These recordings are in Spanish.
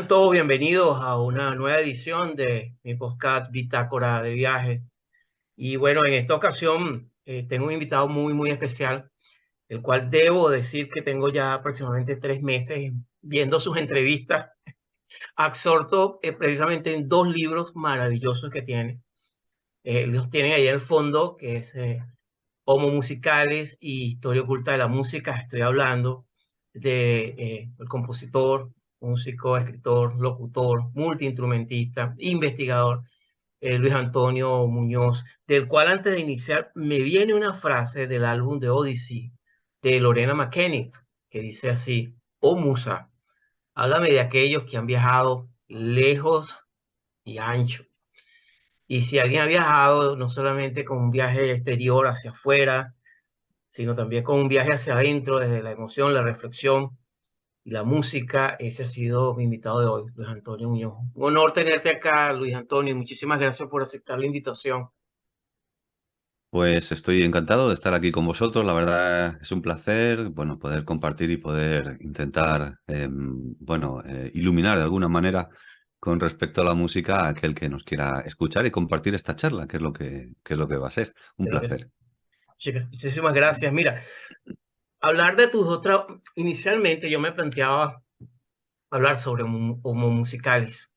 Sean todos bienvenidos a una nueva edición de mi podcast Bitácora de Viaje. Y bueno, en esta ocasión tengo un invitado muy especial, el cual debo decir que tengo ya aproximadamente 3 meses viendo sus entrevistas, absorto precisamente en dos libros maravillosos que tiene. Los tienen ahí en el fondo, que es Homo Musicales y Historia Oculta de la Música. Estoy hablando de el compositor, músico, escritor, locutor, multiinstrumentista, investigador, Luis Antonio Muñoz, del cual antes de iniciar me viene una frase del álbum de Odyssey de Lorena McKennitt, que dice así: "Oh Musa, háblame de aquellos que han viajado lejos y ancho". Y si alguien ha viajado, no solamente con un viaje exterior hacia afuera, sino también con un viaje hacia adentro, desde la emoción, la reflexión y la música. Ese ha sido mi invitado de hoy, Luis Antonio Muñoz. Un honor tenerte acá, Luis Antonio, y muchísimas gracias por aceptar la invitación. Pues estoy encantado de estar aquí con vosotros. La verdad es un placer, bueno, poder compartir y poder intentar, iluminar de alguna manera con respecto a la música a aquel que nos quiera escuchar y compartir esta charla, que es lo que va a ser. Un Creo que sí. placer. Chicas, muchísimas gracias. Mira, hablar de tus otras, inicialmente yo me planteaba hablar sobre homo musicales.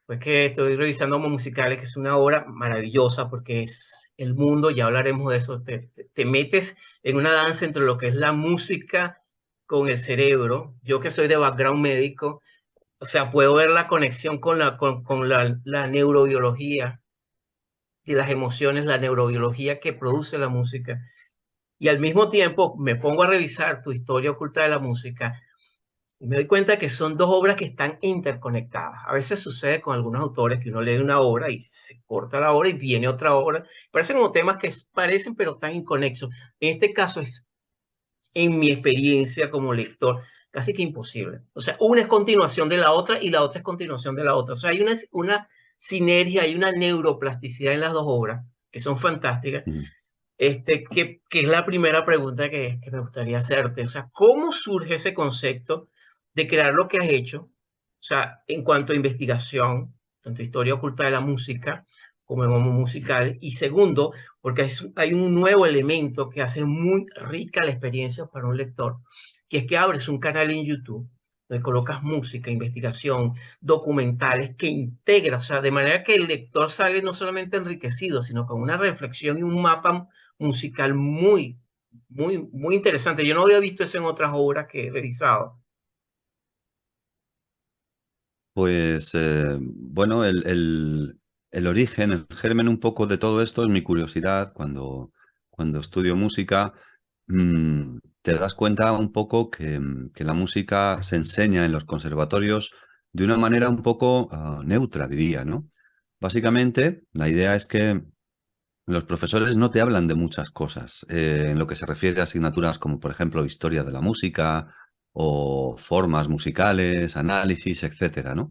Pues que estoy revisando Homo Musicales, que es una obra maravillosa porque es el mundo, ya hablaremos de eso, te metes en una danza entre lo que es la música con el cerebro. Yo que soy de background médico, o sea, puedo ver la conexión con la neurobiología y las emociones, la neurobiología que produce la música. Y al mismo tiempo me pongo a revisar tu historia oculta de la música y me doy cuenta que son dos obras que están interconectadas. A veces sucede con algunos autores que uno lee una obra y se corta la obra y viene otra obra. Parecen como temas que parecen pero están inconexos. En este caso es, en mi experiencia como lector, casi que imposible. O sea, una es continuación de la otra y la otra es continuación de la otra. O sea, hay una sinergia, hay una neuroplasticidad en las dos obras que son fantásticas. Mm. Que es la primera pregunta que me gustaría hacerte. O sea, ¿cómo surge ese concepto de crear lo que has hecho? O sea, en cuanto a investigación, tanto historia oculta de la música como en homo musical. Y segundo, porque hay un nuevo elemento que hace muy rica la experiencia para un lector, que es que abres un canal en YouTube donde colocas música, investigación, documentales que integra, o sea, de manera que el lector sale no solamente enriquecido, sino con una reflexión y un mapa musical muy interesante. Yo no había visto eso en otras obras que he revisado. Pues bueno, el origen, el germen un poco de todo esto es mi curiosidad. Cuando estudio música, te das cuenta un poco que la música se enseña en los conservatorios de una manera un poco neutra, diría, ¿no? Básicamente, la idea es que los profesores no te hablan de muchas cosas en lo que se refiere a asignaturas como, por ejemplo, historia de la música o formas musicales, análisis, etcétera, ¿no?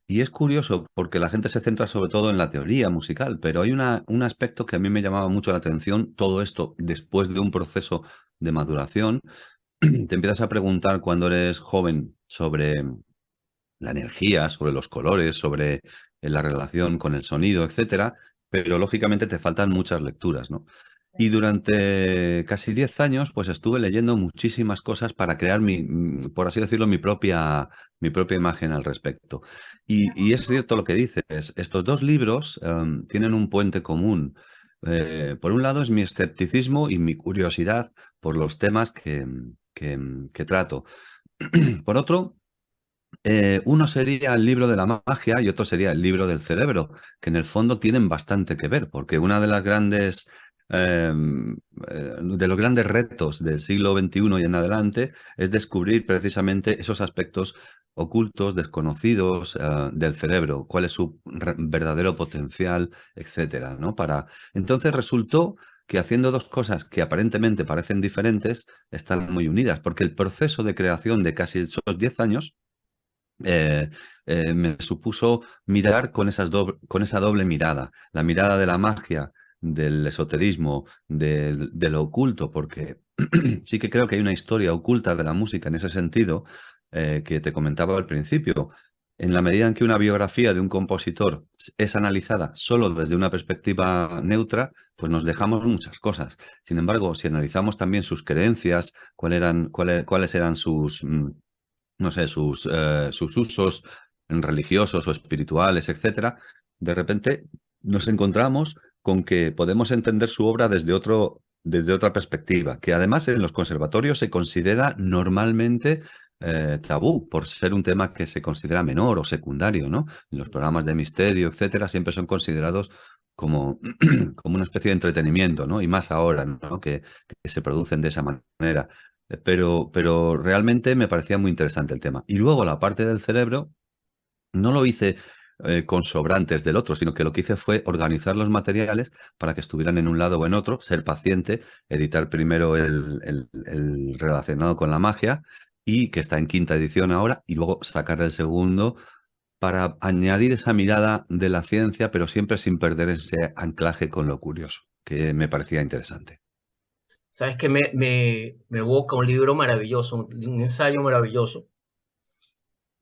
Y es curioso porque la gente se centra sobre todo en la teoría musical, pero hay un aspecto que a mí me llamaba mucho la atención. Todo esto después de un proceso de maduración, te empiezas a preguntar cuando eres joven sobre la energía, sobre los colores, sobre la relación con el sonido, etcétera, pero lógicamente te faltan muchas lecturas, ¿no? Y durante casi 10 años, pues estuve leyendo muchísimas cosas para crear por así decirlo, mi propia imagen al respecto. Y es cierto lo que dices, estos dos libros tienen un puente común. Por un lado es mi escepticismo y mi curiosidad por los temas que trato. Por otro, uno sería el libro de la magia y otro sería el libro del cerebro, que en el fondo tienen bastante que ver, porque una de las de los grandes retos del siglo XXI y en adelante es descubrir precisamente esos aspectos ocultos, desconocidos, del cerebro, cuál es su verdadero potencial, etcétera, ¿no? Entonces resultó que haciendo dos cosas que aparentemente parecen diferentes, están muy unidas, porque el proceso de creación de casi esos 10 años eh, me supuso mirar con esa doble mirada, la mirada de la magia, del esoterismo, de lo oculto, porque sí que creo que hay una historia oculta de la música en ese sentido, que te comentaba al principio. En la medida en que una biografía de un compositor es analizada solo desde una perspectiva neutra, pues nos dejamos muchas cosas. Sin embargo, si analizamos también sus creencias, cuáles eran sus, no sé, sus usos religiosos o espirituales, etcétera, de repente nos encontramos con que podemos entender su obra desde otra perspectiva, que además en los conservatorios se considera normalmente tabú por ser un tema que se considera menor o secundario, ¿no? Los programas de misterio, etcétera, siempre son considerados como, como una especie de entretenimiento, ¿no? Y más ahora, ¿no? Que se producen de esa manera. Pero realmente me parecía muy interesante el tema. Y luego la parte del cerebro no lo hice con sobrantes del otro, sino que lo que hice fue organizar los materiales para que estuvieran en un lado o en otro, ser paciente, editar primero el relacionado con la magia y que está en quinta edición ahora, y luego sacar el segundo para añadir esa mirada de la ciencia, pero siempre sin perder ese anclaje con lo curioso, que me parecía interesante. Sabes que me evoca un libro maravilloso, un ensayo maravilloso,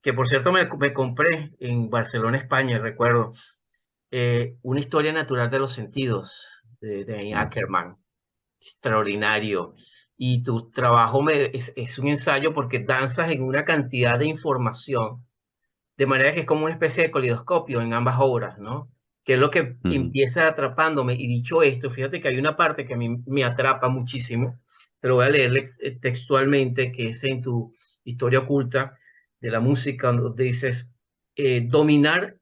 que por cierto me compré en Barcelona, España, recuerdo, Una historia natural de los sentidos, de Mm. Ackerman, extraordinario. Y tu trabajo es un ensayo porque danzas en una cantidad de información, de manera que es como una especie de caleidoscopio en ambas obras, ¿no? Que es lo que Ujú. empieza atrapándome. Y dicho esto, fíjate que hay una parte que a mí me atrapa muchísimo. Te lo voy a leer textualmente, que es en tu historia oculta de la música, donde dices, dominar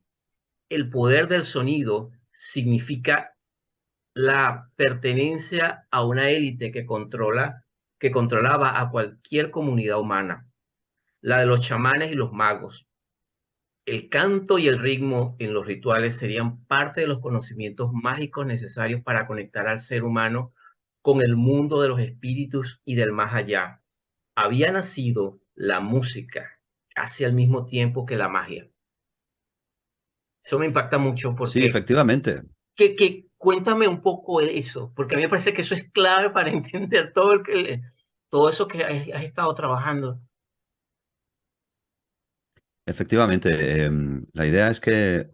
el poder del sonido significa la pertenencia a una élite que controlaba a cualquier comunidad humana, la de los chamanes y los magos. El canto y el ritmo en los rituales serían parte de los conocimientos mágicos necesarios para conectar al ser humano con el mundo de los espíritus y del más allá. Había nacido la música casi al mismo tiempo que la magia. Eso me impacta mucho Sí, porque efectivamente. cuéntame un poco de eso, porque a mí me parece que eso es clave para entender todo eso que has estado trabajando. Efectivamente, la idea es que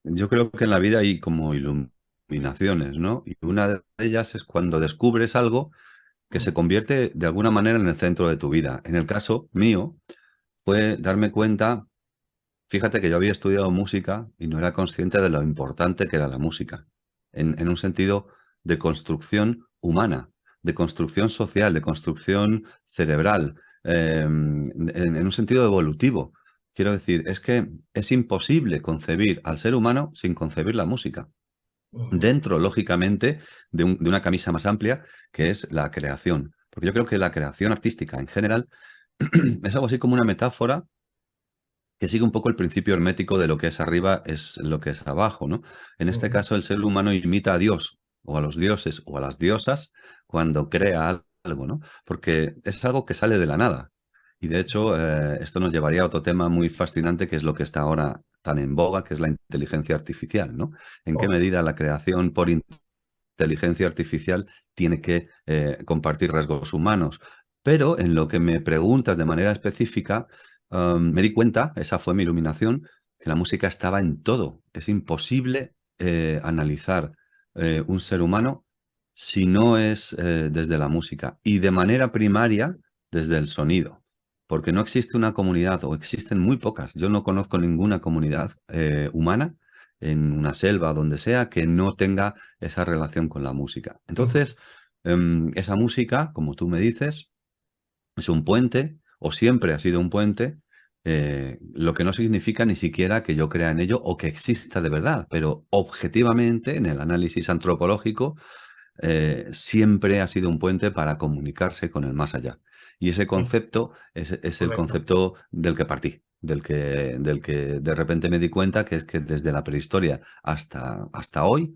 yo creo que en la vida hay como iluminaciones, ¿no? Y una de ellas es cuando descubres algo que se Mm, convierte de alguna manera en el centro de tu vida. En el caso mío fue darme cuenta, fíjate que yo había estudiado música y no era consciente de lo importante que era la música, en un sentido de construcción humana, de construcción social, de construcción cerebral, en un sentido evolutivo. Quiero decir, es que es imposible concebir al ser humano sin concebir la música. ujú, Dentro, lógicamente, de una camisa más amplia, que es la creación. Porque yo creo que la creación artística en general es algo así como una metáfora que sigue un poco el principio hermético de lo que es arriba es lo que es abajo, ¿no? En este ujú, caso, el ser humano imita a Dios, o a los dioses, o a las diosas, cuando crea algo, ¿no? Porque es algo que sale de la nada. Y de hecho, esto nos llevaría a otro tema muy fascinante, que es lo que está ahora tan en boga, que es la inteligencia artificial, ¿no? ¿En qué oh, medida la creación por inteligencia artificial tiene que compartir rasgos humanos? Pero en lo que me preguntas de manera específica, me di cuenta, esa fue mi iluminación, que la música estaba en todo. Es imposible analizar un ser humano si no es desde la música y de manera primaria desde el sonido. Porque no existe una comunidad, o existen muy pocas. Yo no conozco ninguna comunidad humana en una selva o donde sea que no tenga esa relación con la música. ujú, Entonces, esa música, como tú me dices, es un puente, o siempre ha sido un puente, lo que no significa ni siquiera que yo crea en ello o que exista de verdad, pero objetivamente, en el análisis antropológico, siempre ha sido un puente para comunicarse con el más allá. Y ese sí, concepto es el correcto. concepto del que partí, del que de repente me di cuenta que es que desde la prehistoria hasta hoy,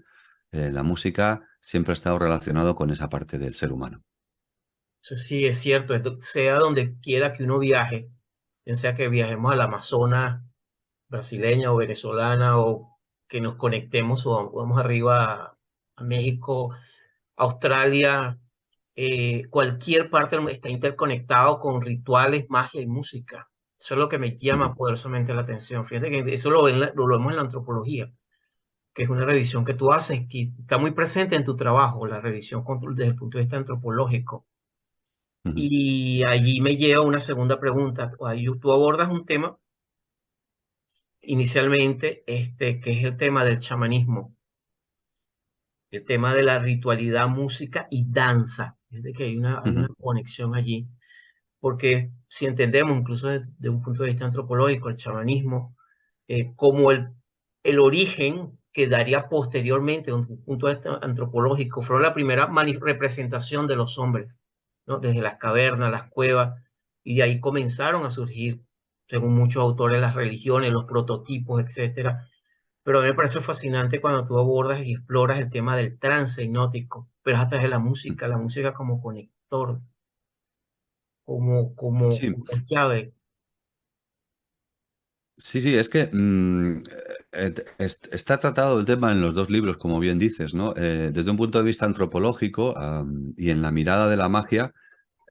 la música siempre ha estado relacionado con esa parte del ser humano. Eso sí es cierto, sea donde quiera que uno viaje, bien sea que viajemos al Amazonas brasileña o venezolana o que nos conectemos o vamos arriba a México, Australia, cualquier parte del mundo está interconectado con rituales, magia y música. Eso es lo que me llama Ujú, poderosamente la atención. Fíjate que eso lo vemos en la antropología, que es una revisión que tú haces, que está muy presente en tu trabajo, la revisión desde el punto de vista antropológico. ujú, Y allí me lleva a una segunda pregunta. Ahí tú abordas un tema inicialmente, que es el tema del chamanismo, el tema de la ritualidad, música y danza. Es de que hay una ujú, conexión allí, porque si entendemos, incluso desde un punto de vista antropológico, el chamanismo como el origen que daría posteriormente, desde un punto de vista antropológico, fue la primera representación de los hombres, ¿no? Desde las cavernas, las cuevas, y de ahí comenzaron a surgir, según muchos autores, las religiones, los prototipos, etcétera. Pero a mí me parece fascinante cuando tú abordas y exploras el tema del trance hipnótico, pero hasta de ujú. la música como conector, Sí, como llave. sí, sí, es que está tratado el tema en los dos libros, como bien dices, ¿no? Desde un punto de vista antropológico, y en la mirada de la magia,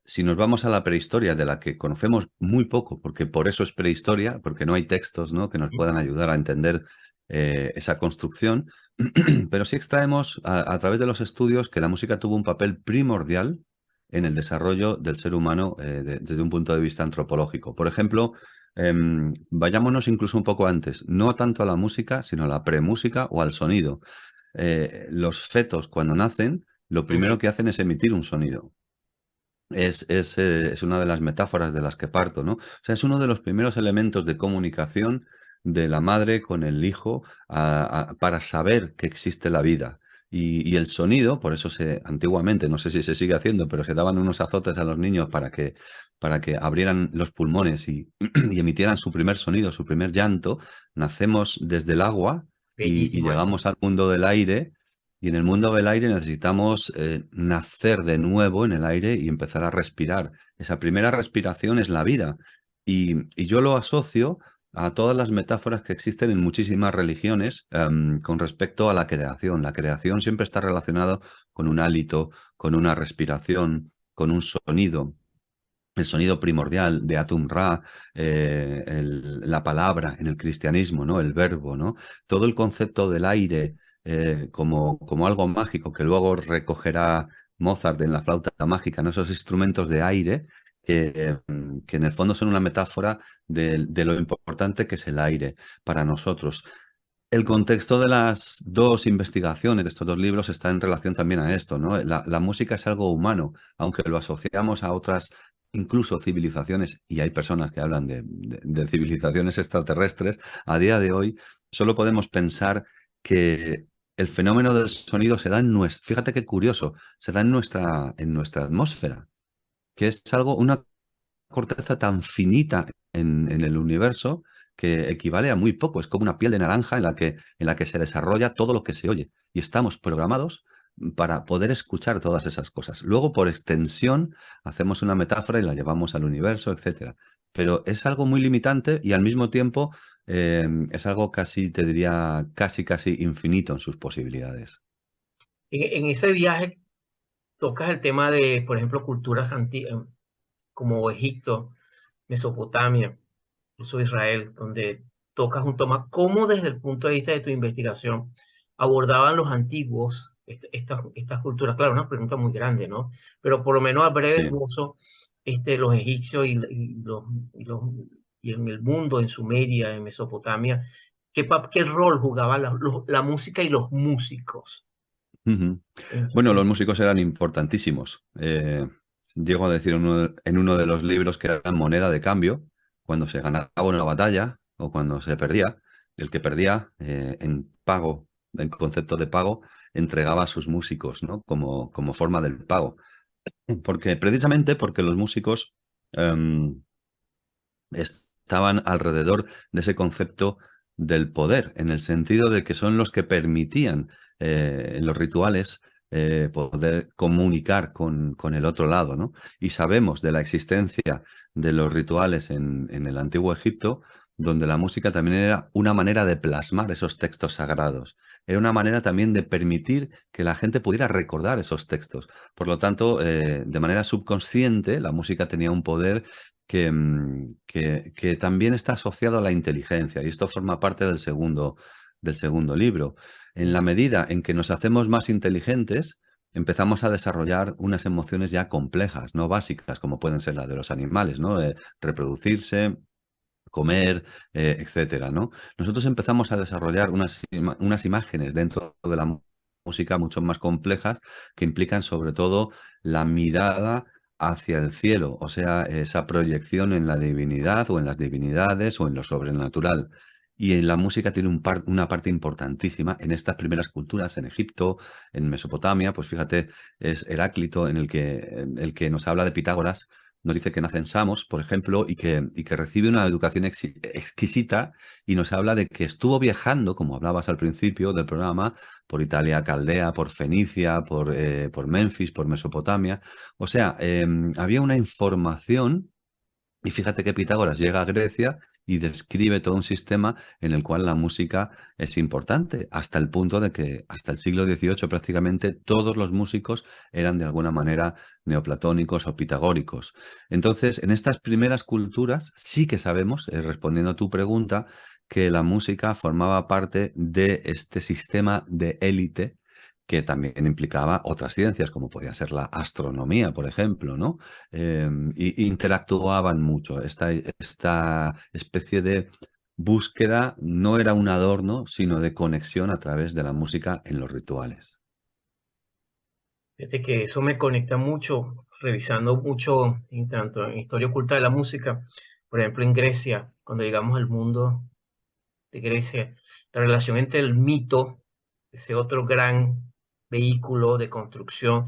si nos vamos a la prehistoria, de la que conocemos muy poco, porque por eso es prehistoria, porque no hay textos, ¿no?, que nos puedan ayudar a entender esa construcción, pero sí extraemos a través de los estudios que la música tuvo un papel primordial en el desarrollo del ser humano desde un punto de vista antropológico. Por ejemplo, vayámonos incluso un poco antes, no tanto a la música, sino a la premúsica o al sonido. Los fetos, cuando nacen, lo Ujú. primero que hacen es emitir un sonido. Es una de las metáforas de las que parto, ¿no? O sea, es uno de los primeros elementos de comunicación de la madre con el hijo para saber que existe la vida. Y el sonido, por eso antiguamente, no sé si se sigue haciendo, pero se daban unos azotes a los niños para que abrieran los pulmones y emitieran su primer sonido, su primer llanto. Nacemos desde el agua y Bellísimo eso. llegamos al mundo del aire, y en el mundo del aire necesitamos nacer de nuevo en el aire y empezar a respirar. Esa primera respiración es la vida. Y yo lo asocio a todas las metáforas que existen en muchísimas religiones con respecto a la creación. La creación siempre está relacionada con un hálito, con una respiración, con un sonido. El sonido primordial de Atum Ra, la palabra en el cristianismo, ¿no? El verbo, ¿no? Todo el concepto del aire como algo mágico que luego recogerá Mozart en la flauta mágica, ¿no? Esos instrumentos de aire que en el fondo son una metáfora de lo importante que es el aire para nosotros. El contexto de las dos investigaciones, de estos dos libros, está en relación también a esto, ¿no? La música es algo humano, aunque lo asociamos a otras, incluso civilizaciones, y hay personas que hablan de civilizaciones extraterrestres. A día de hoy solo podemos pensar que el fenómeno del sonido se da en nuestra, fíjate qué curioso, se da en nuestra atmósfera, que es algo, una corteza tan finita en el universo que equivale a muy poco. Es como una piel de naranja en la que se desarrolla todo lo que se oye. Y estamos programados para poder escuchar todas esas cosas. Luego, por extensión, hacemos una metáfora y la llevamos al universo, etcétera. Pero es algo muy limitante y al mismo tiempo es algo casi, te diría, casi infinito en sus posibilidades. En ese viaje tocas el tema de, por ejemplo, culturas antiguas como Egipto, Mesopotamia, incluso Israel, donde tocas un tema, ¿cómo desde el punto de vista de tu investigación abordaban los antiguos estas culturas? Claro, una pregunta muy grande, ¿no? Pero por lo menos a breve Sí. esbozo, los egipcios y los- y en el mundo, en Sumeria, en Mesopotamia, ¿qué rol jugaba la música y los músicos? Ujú. En- Bueno, en- los músicos eran importantísimos. Llego a decir en uno de los libros que eran moneda de cambio cuando se ganaba una batalla o cuando se perdía. El que perdía en pago, en concepto de pago, entregaba a sus músicos, ¿no? Como forma del pago. Precisamente porque los músicos em, estaban alrededor de ese concepto del poder, en el sentido de que son los que permitían en los rituales poder comunicar con el otro lado, ¿no? Y sabemos de la existencia de los rituales en el antiguo Egipto, donde la música también era una manera de plasmar esos textos sagrados. Era una manera también de permitir que la gente pudiera recordar esos textos. Por lo tanto, de manera subconsciente, la música tenía un poder que también está asociado a la inteligencia, y esto forma parte del segundo libro. En la medida en que nos hacemos más inteligentes, empezamos a desarrollar unas emociones ya complejas, no básicas, como pueden ser las de los animales, ¿no? Reproducirse, comer, etcétera, ¿no? Nosotros empezamos a desarrollar unas imágenes dentro de la música mucho más complejas que implican sobre todo la mirada hacia el cielo, o sea, esa proyección en la divinidad o en las divinidades o en lo sobrenatural. Y en la música tiene una parte importantísima en estas primeras culturas, en Egipto, en Mesopotamia, pues fíjate, es Heráclito el que nos habla de Pitágoras, nos dice que nace en Samos, por ejemplo, y que recibe una educación exquisita, y nos habla de que estuvo viajando, como hablabas al principio del programa, por Italia Caldea, por Fenicia, por Memphis, por Mesopotamia. O sea, había una información, y fíjate que Pitágoras llega a Grecia y describe todo un sistema en el cual la música es importante, hasta el punto de que hasta el siglo XVIII prácticamente todos los músicos eran de alguna manera neoplatónicos o pitagóricos. Entonces, en estas primeras culturas sí que sabemos, respondiendo a tu pregunta, que la música formaba parte de este sistema de élite que también implicaba otras ciencias, como podía ser la astronomía, por ejemplo, ¿no? Y interactuaban mucho. Esta especie de búsqueda no era un adorno, sino de conexión a través de la música en los rituales. Fíjate que eso me conecta mucho, revisando mucho, en tanto en historia oculta de la música, por ejemplo, en Grecia, cuando llegamos al mundo de Grecia, la relación entre el mito, ese otro gran vehículo de construcción,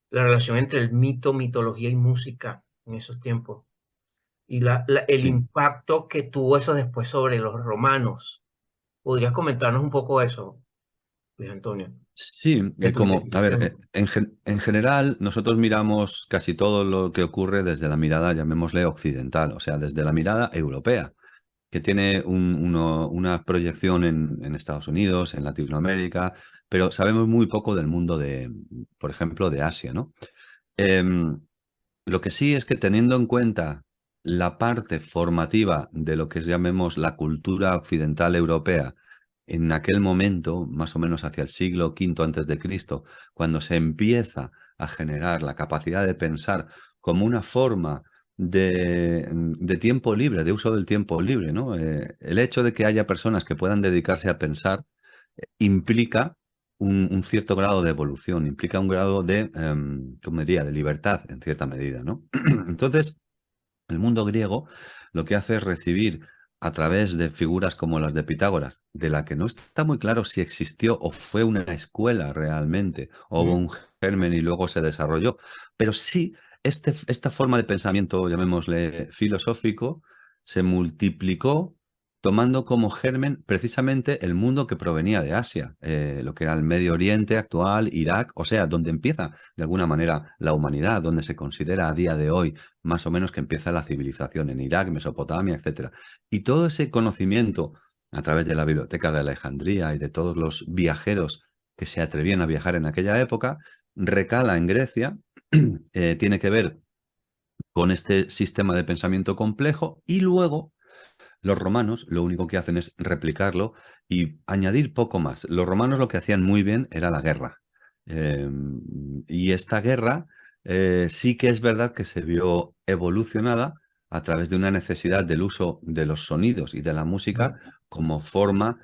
la relación entre el mito, mitología y música en esos tiempos, y el Sí. impacto que tuvo eso después sobre los romanos. ¿Podrías comentarnos un poco eso, Luis Antonio, Sí, de tu a ver, investigación? en general nosotros miramos casi todo lo que ocurre desde la mirada, llamémosle occidental, o sea, desde la mirada europea, que tiene una proyección en Estados Unidos, en Latinoamérica, pero sabemos muy poco del mundo por ejemplo, de Asia, ¿no? Em, lo que sí es que teniendo en cuenta la parte formativa de lo que llamemos la cultura occidental europea, en aquel momento, más o menos hacia el siglo V antes de Cristo, cuando se empieza a generar la capacidad de pensar como una forma de tiempo libre, de uso del tiempo libre, ¿no? El hecho de que haya personas que puedan dedicarse a pensar implica un cierto grado de evolución, implica un grado de, ¿cómo diría?, de libertad en cierta medida, ¿no? Entonces, el mundo griego lo que hace es recibir a través de figuras como las de Pitágoras, de la que no está muy claro si existió o fue una escuela realmente, o hubo un germen y luego se desarrolló, pero sí, esta forma de pensamiento, llamémosle filosófico, se multiplicó tomando como germen precisamente el mundo que provenía de Asia, lo que era el Medio Oriente actual, Irak, o sea, donde empieza de alguna manera la humanidad, donde se considera a día de hoy más o menos que empieza la civilización en Irak, Mesopotamia, etcétera. Y todo ese conocimiento a través de la Biblioteca de Alejandría y de todos los viajeros que se atrevían a viajar en aquella época, recala en Grecia, tiene que ver con este sistema de pensamiento complejo, y luego los romanos lo único que hacen es replicarlo y añadir poco más. Los romanos lo que hacían muy bien era la guerra. Y esta guerra sí que es verdad que se vio evolucionada a través de una necesidad del uso de los sonidos y de la música como forma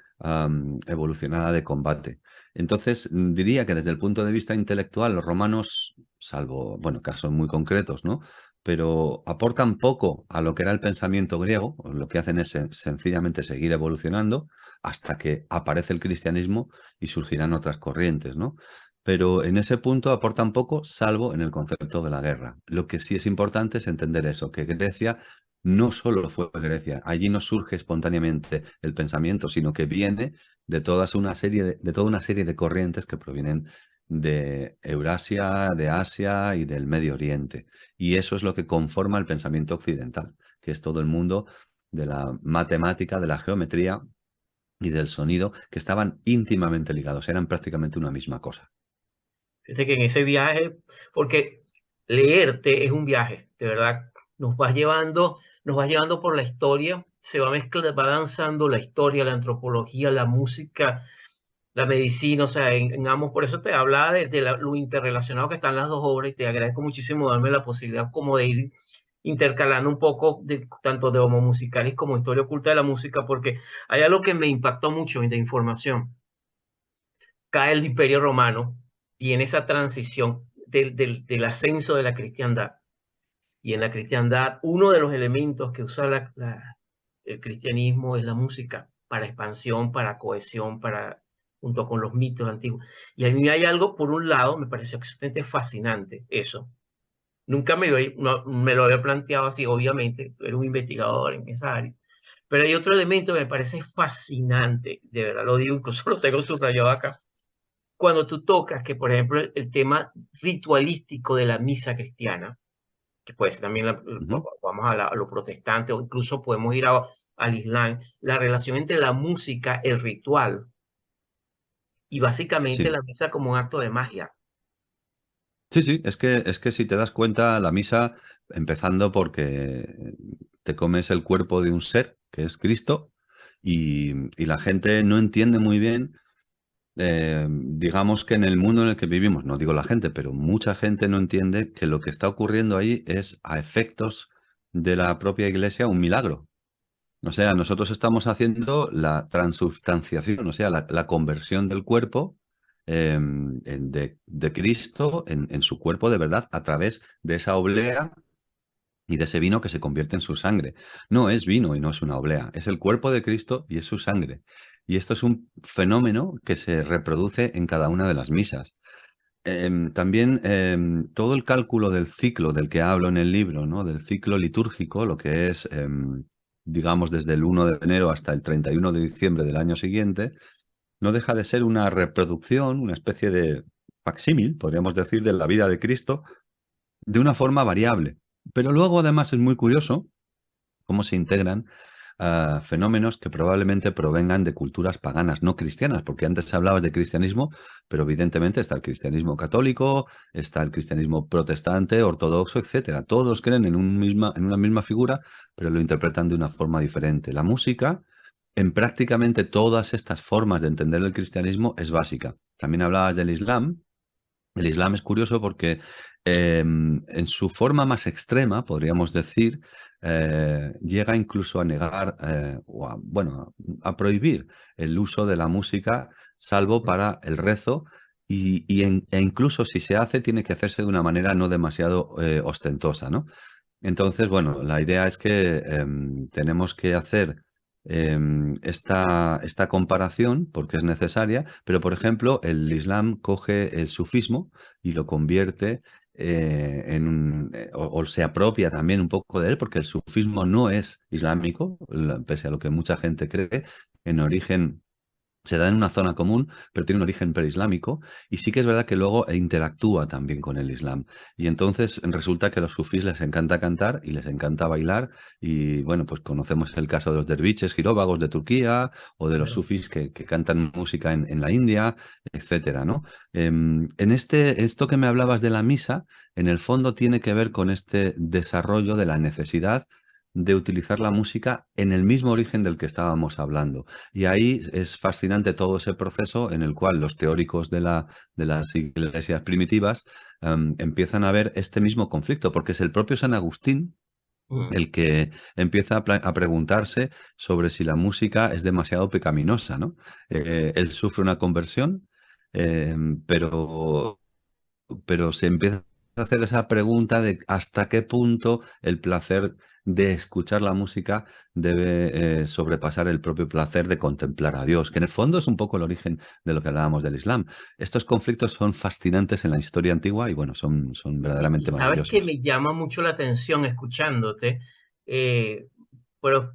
evolucionada de combate. Entonces, diría que desde el punto de vista intelectual, los romanos, salvo, bueno, casos muy concretos, ¿no? Pero aportan poco a lo que era el pensamiento griego, lo que hacen es sencillamente seguir evolucionando hasta que aparece el cristianismo y surgirán otras corrientes, ¿no? Pero en ese punto aportan poco, salvo en el concepto de la guerra. Lo que sí es importante es entender eso, que Grecia no solo fue Grecia, allí no surge espontáneamente el pensamiento, sino que viene de toda una serie de corrientes que provienen de Eurasia, de Asia y del Medio Oriente. Y eso es lo que conforma el pensamiento occidental, que es todo el mundo de la matemática, de la geometría y del sonido, que estaban íntimamente ligados, eran prácticamente una misma cosa. Fíjate que en ese viaje, porque leerte es un viaje, de verdad. nos va llevando por la historia, se va mezclando, va danzando la historia, la antropología, la música, la medicina, o sea, en ambos, por eso te hablaba lo interrelacionado que están las dos obras y te agradezco muchísimo darme la posibilidad como de ir intercalando un poco de tanto de Homo Musicalis como historia oculta de la música, porque hay algo que me impactó mucho de información. Cae el Imperio Romano y en esa transición del ascenso de la cristiandad, y en la cristiandad uno de los elementos que usa el cristianismo es la música para expansión, para cohesión, junto con los mitos antiguos. Y a mí hay algo, por un lado, me pareció absolutamente fascinante eso. Nunca no, me lo había planteado así, obviamente, tú eres un investigador en esa área. Pero hay otro elemento que me parece fascinante, de verdad lo digo, incluso lo tengo subrayado acá. Cuando tú tocas que, por ejemplo, el tema ritualístico de la misa cristiana, que puede ser también, Ujú. vamos a lo protestante, o incluso podemos ir al Islam, la relación entre la música, el ritual, y básicamente Sí. la misa como un acto de magia. Sí, sí, es que si te das cuenta, la misa, empezando porque te comes el cuerpo de un ser, que es Cristo, y la gente no entiende muy bien, digamos que en el mundo en el que vivimos, no digo la gente, pero mucha gente no entiende que lo que está ocurriendo ahí es a efectos de la propia iglesia un milagro. O sea, nosotros estamos haciendo la transubstanciación, o sea, la conversión del cuerpo de Cristo en su cuerpo de verdad a través de esa oblea y de ese vino que se convierte en su sangre. No es vino y no es una oblea, es el cuerpo de Cristo y es su sangre. Y esto es un fenómeno que se reproduce en cada una de las misas. También todo el cálculo del ciclo del que hablo en el libro, ¿no? Del ciclo litúrgico, lo que es, digamos, desde el 1 de enero hasta el 31 de diciembre del año siguiente, no deja de ser una reproducción, una especie de facsímil, podríamos decir, de la vida de Cristo de una forma variable. Pero luego, además, es muy curioso cómo se integran fenómenos que probablemente provengan de culturas paganas, no cristianas, porque antes hablabas de cristianismo, pero evidentemente está el cristianismo católico, está el cristianismo protestante, ortodoxo, etcétera. Todos creen en una misma figura, pero lo interpretan de una forma diferente. La música, en prácticamente todas estas formas de entender el cristianismo, es básica. También hablabas del Islam. El Islam es curioso porque en su forma más extrema, podríamos decir, llega incluso a negar bueno, a prohibir el uso de la música, salvo para el rezo, e incluso si se hace, tiene que hacerse de una manera no demasiado ostentosa, ¿no? Entonces, bueno, la idea es que tenemos que hacer esta comparación porque es necesaria, pero por ejemplo, el Islam coge el sufismo y lo convierte o se apropia también un poco de él, porque el sufismo no es islámico, pese a lo que mucha gente cree, en origen se da en una zona común, pero tiene un origen preislámico, y sí que es verdad que luego interactúa también con el Islam. Y entonces resulta que a los sufís les encanta cantar y les encanta bailar, y bueno, pues conocemos el caso de los derviches giróvagos de Turquía, o de los Claro. sufís que cantan música en la India, etcétera, ¿no? Esto que me hablabas de la misa, en el fondo tiene que ver con este desarrollo de la necesidad de utilizar la música en el mismo origen del que estábamos hablando. Y ahí es fascinante todo ese proceso en el cual los teóricos de las iglesias primitivas empiezan a ver este mismo conflicto, porque es el propio San Agustín Mm. el que empieza a preguntarse sobre si la música es demasiado pecaminosa, ¿no? Él sufre una conversión, eh, pero se empieza a hacer esa pregunta de hasta qué punto el placer de escuchar la música debe sobrepasar el propio placer de contemplar a Dios, que en el fondo es un poco el origen de lo que hablábamos del Islam. Estos conflictos son fascinantes en la historia antigua y bueno, son Y verdaderamente sabes que maravillosos. me llama mucho la atención escuchándote, eh, pero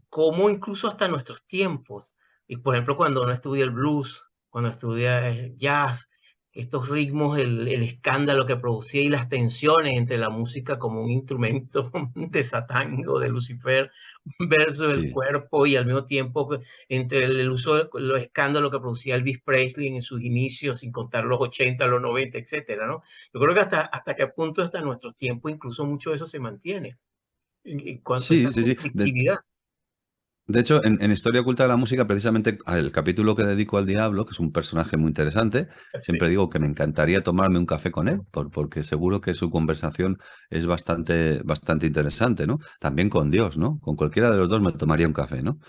cómo incluso hasta nuestros tiempos, y por ejemplo cuando uno estudia el blues, cuando estudia el jazz, estos ritmos, el escándalo que producía y las tensiones entre la música como un instrumento de Satán o de Lucifer versus el Sí. cuerpo y al mismo tiempo entre el uso de los escándalos que producía Elvis Presley en sus inicios, sin contar los 80, los 90, etcétera, ¿no? Yo creo que hasta qué punto hasta nuestros tiempos incluso mucho de eso se mantiene. en cuanto a esa Sí, sí, sí. conflictividad. De hecho, en Historia Oculta de la Música, precisamente el capítulo que dedico al Diablo, que es un personaje muy interesante, siempre Sí. digo que me encantaría tomarme un café con él, porque seguro que su conversación es bastante interesante, ¿no? También con Dios, ¿no? Con cualquiera de los dos me tomaría un café, ¿no?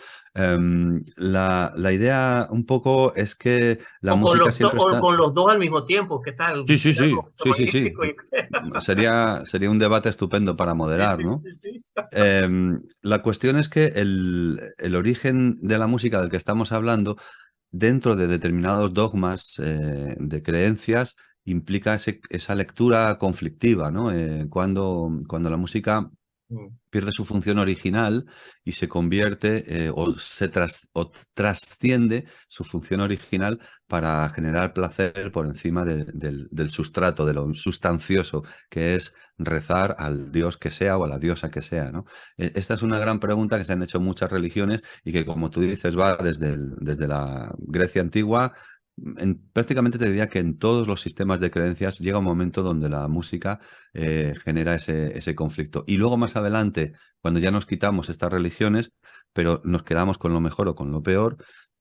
La idea un poco es que la música siempre O está... con los dos al mismo tiempo, ¿qué tal? Sí, sí, Era sí, sí, sí, sí. magnífico. Sería un debate estupendo para Sí, moderar, sí, ¿no? sí, sí. La cuestión es que el origen de la música del que estamos hablando, dentro de determinados dogmas de creencias, implica esa lectura conflictiva, ¿no? Cuando la música Mm, pierde su función original y se convierte o trasciende su función original para generar placer por encima del sustrato, de lo sustancioso, que es rezar al dios que sea o a la diosa que sea, ¿no? Esta es una gran pregunta que se han hecho muchas religiones y que, como tú dices, va desde la Grecia antigua. Prácticamente te diría que en todos los sistemas de creencias llega un momento donde la música genera ese conflicto. Y luego más adelante, cuando ya nos quitamos estas religiones, pero nos quedamos con lo mejor o con lo peor,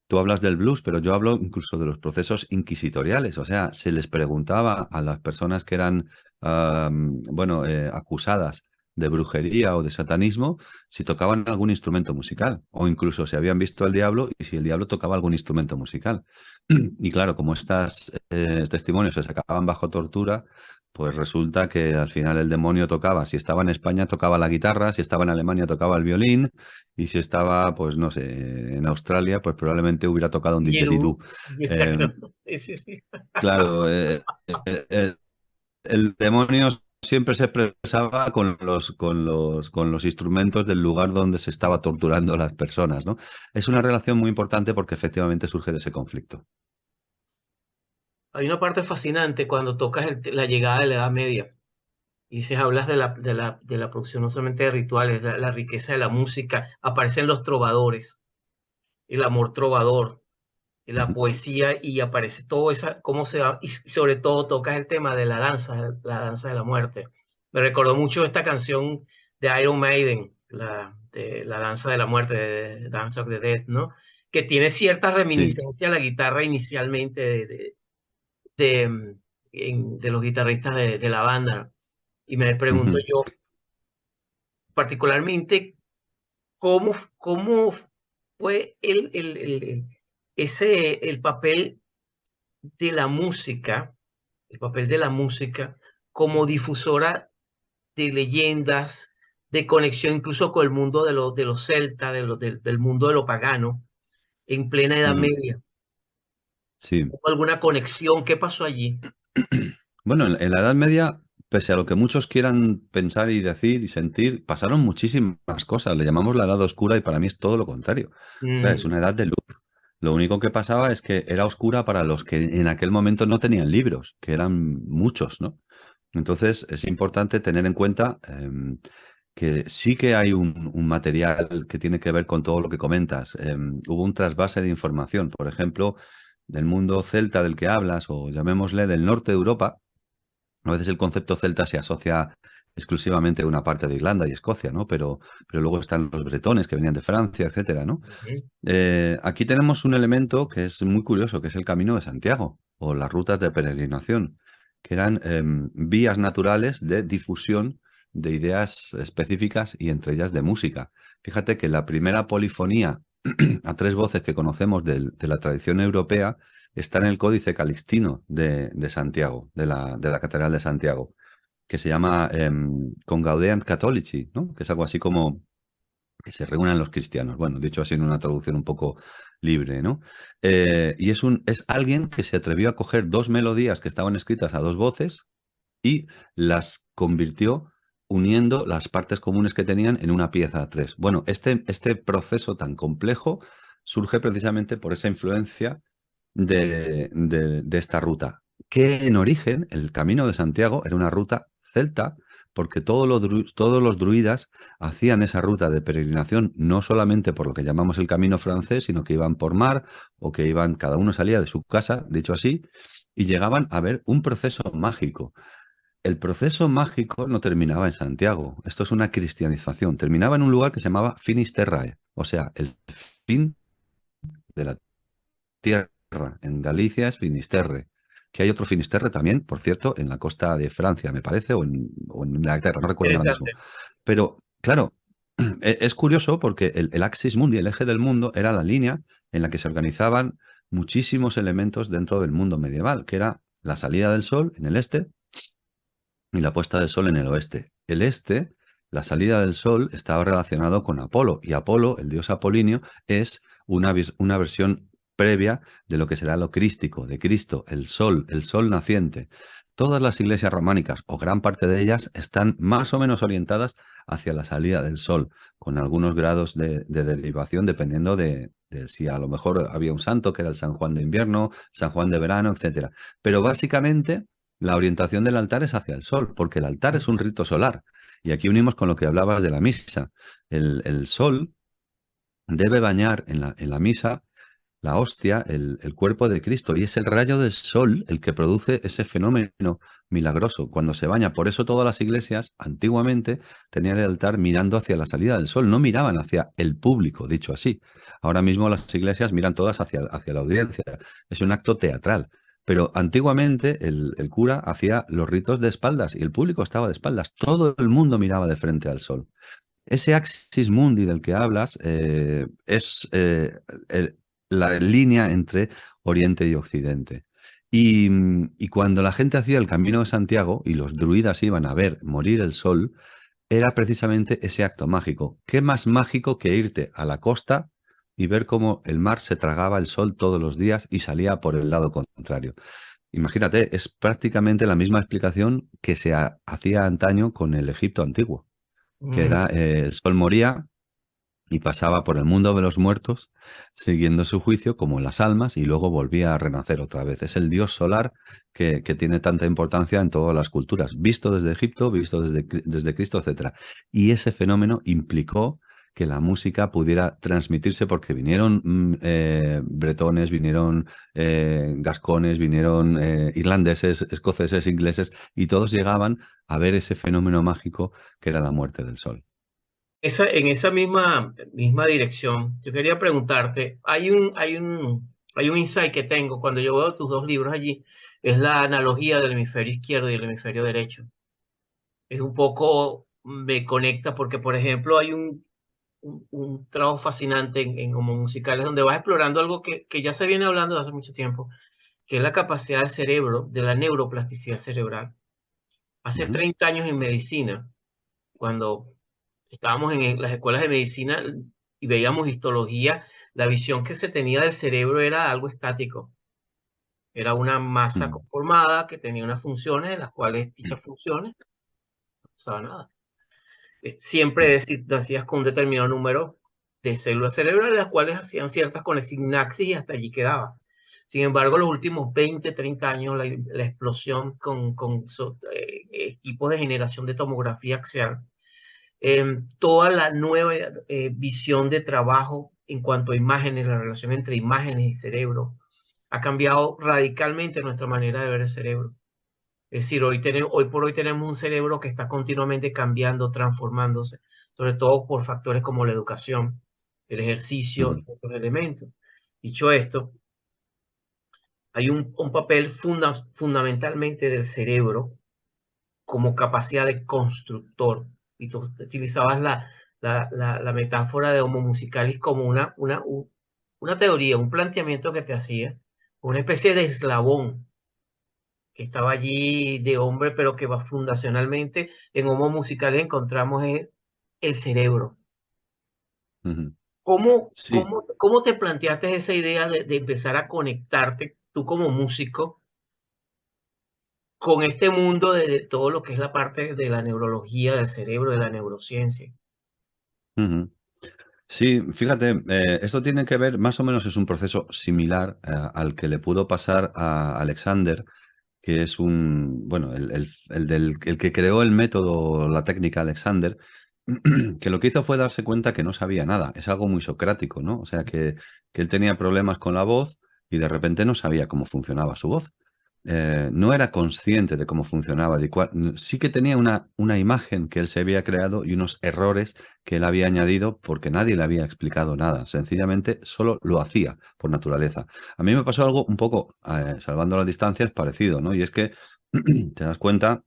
tú hablas del blues, pero yo hablo incluso de los procesos inquisitoriales. O sea, se les preguntaba a las personas que eran, acusadas de brujería o de satanismo si tocaban algún instrumento musical, o incluso si habían visto al diablo y si el diablo tocaba algún instrumento musical. Y claro, como estos testimonios se sacaban bajo tortura, pues resulta que al final el demonio tocaba, si estaba en España tocaba la guitarra, si estaba en Alemania tocaba el violín, y si estaba, pues no sé, en Australia, pues probablemente hubiera tocado un didgeridoo. Eh, Sí, sí, sí. claro, el demonio siempre se expresaba con los instrumentos del lugar donde se estaba torturando a las personas, ¿no? Es una relación muy importante porque efectivamente surge de ese conflicto. Hay una parte fascinante cuando tocas la llegada de la Edad Media. Y dices, hablas de la producción no solamente de rituales, la riqueza de la música. Aparecen los trovadores, el amor trovador, la Ujú. poesía, y aparece todo esa, cómo se va, y sobre todo tocas el tema de la danza de la muerte. Me recordó mucho esta canción de Iron Maiden, de la danza de la muerte, de Dance of the Dead, ¿no? Que tiene cierta Sí. reminiscencia a la guitarra inicialmente de, de los guitarristas de la banda. Y me pregunto Ujú. yo, particularmente, cómo fue el papel de la música, el papel de la música como difusora de leyendas, de conexión incluso con el mundo de los celtas, del mundo de lo pagano, en plena Edad Ujú. Media. Sí. ¿Hubo alguna conexión? ¿Qué pasó allí? Bueno, en la Edad Media, pese a lo que muchos quieran pensar y decir y sentir, pasaron muchísimas cosas. Le llamamos la Edad Oscura y para mí es todo lo contrario. O sea, es Mm, una edad de luz. Lo único que pasaba es que era oscura para los que en aquel momento no tenían libros, que eran muchos, ¿no? Entonces, es importante tener en cuenta que sí que hay un material que tiene que ver con todo lo que comentas. Hubo un trasvase de información, por ejemplo, del mundo celta del que hablas, o llamémosle del norte de Europa. A veces el concepto celta se asocia exclusivamente a una parte de Irlanda y Escocia, ¿no? Pero luego están los bretones que venían de Francia, etcétera, ¿no? ujú, Aquí tenemos un elemento que es muy curioso, que es el Camino de Santiago o las rutas de peregrinación, que eran vías naturales de difusión de ideas específicas y entre ellas de música. Fíjate que la primera polifonía a tres voces que conocemos de la tradición europea está en el Códice Calixtino de Santiago, de la Catedral de Santiago, que se llama Con Gaudeam Catholici, ¿no? Que es algo así como que se reúnan los cristianos. Bueno, dicho así en una traducción un poco libre, ¿no? Y es alguien que se atrevió a coger dos melodías que estaban escritas a dos voces y las convirtió uniendo las partes comunes que tenían en una pieza a tres. Bueno, este proceso tan complejo surge precisamente por esa influencia de esta ruta, que en origen el Camino de Santiago era una ruta celta, porque todos los druidas hacían esa ruta de peregrinación no solamente por lo que llamamos el camino francés, sino que iban por mar o que iban, cada uno salía de su casa, dicho así, y llegaban a ver un proceso mágico. el proceso mágico no terminaba en Santiago. Esto es una cristianización. Terminaba en un lugar que se llamaba Finisterrae, o sea, el fin de la tierra. En Galicia es Finisterre, que hay otro Finisterre también, por cierto, en la costa de Francia, me parece, o en Inglaterra, no recuerdo ahora mismo. Interesante. Pero, claro, es curioso porque el axis mundi, el eje del mundo, era la línea en la que se organizaban muchísimos elementos dentro del mundo medieval, que era la salida del sol en el este y la puesta del sol en el oeste. El este, la salida del sol, estaba relacionado con Apolo, y Apolo, el dios apolíneo, es una versión previa de lo que será lo crístico, de Cristo, el sol naciente. Todas las iglesias románicas, o gran parte de ellas, están más o menos orientadas hacia la salida del sol, con algunos grados de derivación dependiendo de si a lo mejor había un santo, que era el San Juan de invierno, San Juan de verano, etcétera. Pero básicamente la orientación del altar es hacia el sol, porque el altar es un rito solar. Y aquí unimos con lo que hablabas de la misa. El sol debe bañar en la misa la hostia, el cuerpo de Cristo, y es el rayo del sol el que produce ese fenómeno milagroso cuando se baña. Por eso todas las iglesias antiguamente tenían el altar mirando hacia la salida del sol, no miraban hacia el público, dicho así. Ahora mismo las iglesias miran todas hacia la audiencia. Es un acto teatral. Pero antiguamente el cura hacía los ritos de espaldas y el público estaba de espaldas. Todo el mundo miraba de frente al sol. Ese axis mundi del que hablas es la línea entre Oriente y Occidente. Y cuando la gente hacía el Camino de Santiago y los druidas iban a ver morir el sol, era precisamente ese acto mágico. ¿Qué más mágico que irte a la costa y ver cómo el mar se tragaba el sol todos los días y salía por el lado contrario? Imagínate, es prácticamente la misma explicación que se hacía antaño con el Egipto antiguo, que Mm. era el sol moría y pasaba por el mundo de los muertos, siguiendo su juicio como las almas, y luego volvía a renacer otra vez. Es el dios solar que tiene tanta importancia en todas las culturas, visto desde Egipto, visto desde Cristo, etcétera. Y ese fenómeno implicó que la música pudiera transmitirse porque vinieron bretones, vinieron gascones, vinieron irlandeses, escoceses, ingleses, y todos llegaban a ver ese fenómeno mágico que era la muerte del sol. En esa misma dirección, yo quería preguntarte, hay un insight que tengo cuando yo veo tus dos libros allí, es la analogía del hemisferio izquierdo y el hemisferio derecho. Es un poco, me conecta porque, por ejemplo, hay un trabajo fascinante en Homo Musicales donde vas explorando algo que ya se viene hablando desde hace mucho tiempo, que es la capacidad del cerebro, de la neuroplasticidad cerebral. Hace Ujú. 30 años en medicina, cuando estábamos en las escuelas de medicina y veíamos histología, la visión que se tenía del cerebro era algo estático. Era una masa Mm. conformada que tenía unas funciones, de las cuales dichas funciones no pasaban nada. Siempre Mm. nacías con un determinado número de células cerebrales, las cuales hacían ciertas sinapsis y hasta allí quedaba. Sin embargo, los últimos 20, 30 años, la explosión con equipos de generación de tomografía axial, toda la nueva visión de trabajo en cuanto a imágenes, la relación entre imágenes y cerebro, ha cambiado radicalmente nuestra manera de ver el cerebro. Es decir, hoy por hoy tenemos un cerebro que está continuamente cambiando, transformándose, sobre todo por factores como la educación, el ejercicio Ujú. y otros elementos. Dicho esto, hay un papel fundamentalmente del cerebro como capacidad de constructor. Y tú utilizabas la metáfora de Homo musicalis como una teoría, un planteamiento que te hacía, una especie de eslabón que estaba allí de hombre, pero que va fundacionalmente en Homo musicalis encontramos el cerebro. Ujú. Sí. ¿Cómo te planteaste esa idea de empezar a conectarte tú como músico con este mundo de todo lo que es la parte de la neurología del cerebro, de la neurociencia? Ujú. Sí, fíjate, esto tiene que ver, más o menos es un proceso similar al que le pudo pasar a Alexander, que es bueno, el que creó el método, la técnica Alexander, que lo que hizo fue darse cuenta que no sabía nada. Es algo muy socrático, ¿no? O sea, que él tenía problemas con la voz y de repente no sabía cómo funcionaba su voz. no era consciente de cómo funcionaba. Sí que tenía una imagen que él se había creado y unos errores que él había añadido porque nadie le había explicado nada. Sencillamente solo lo hacía por naturaleza. A mí me pasó algo un poco, salvando las distancias, parecido, ¿no? Y es que te das cuenta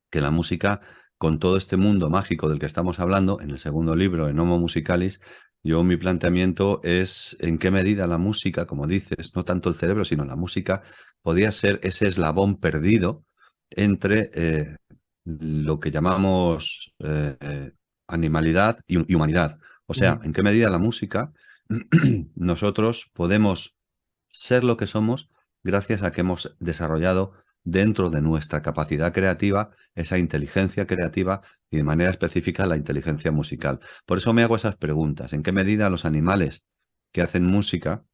que la música, con todo este mundo mágico del que estamos hablando, en el segundo libro, en Homo Musicalis, yo mi planteamiento es en qué medida la música, como dices, no tanto el cerebro, sino la música, podía ser ese eslabón perdido entre lo que llamamos animalidad y humanidad. O sea, Ujú. en qué medida la música, nosotros podemos ser lo que somos gracias a que hemos desarrollado dentro de nuestra capacidad creativa esa inteligencia creativa y de manera específica la inteligencia musical. Por eso me hago esas preguntas. ¿En qué medida los animales que hacen música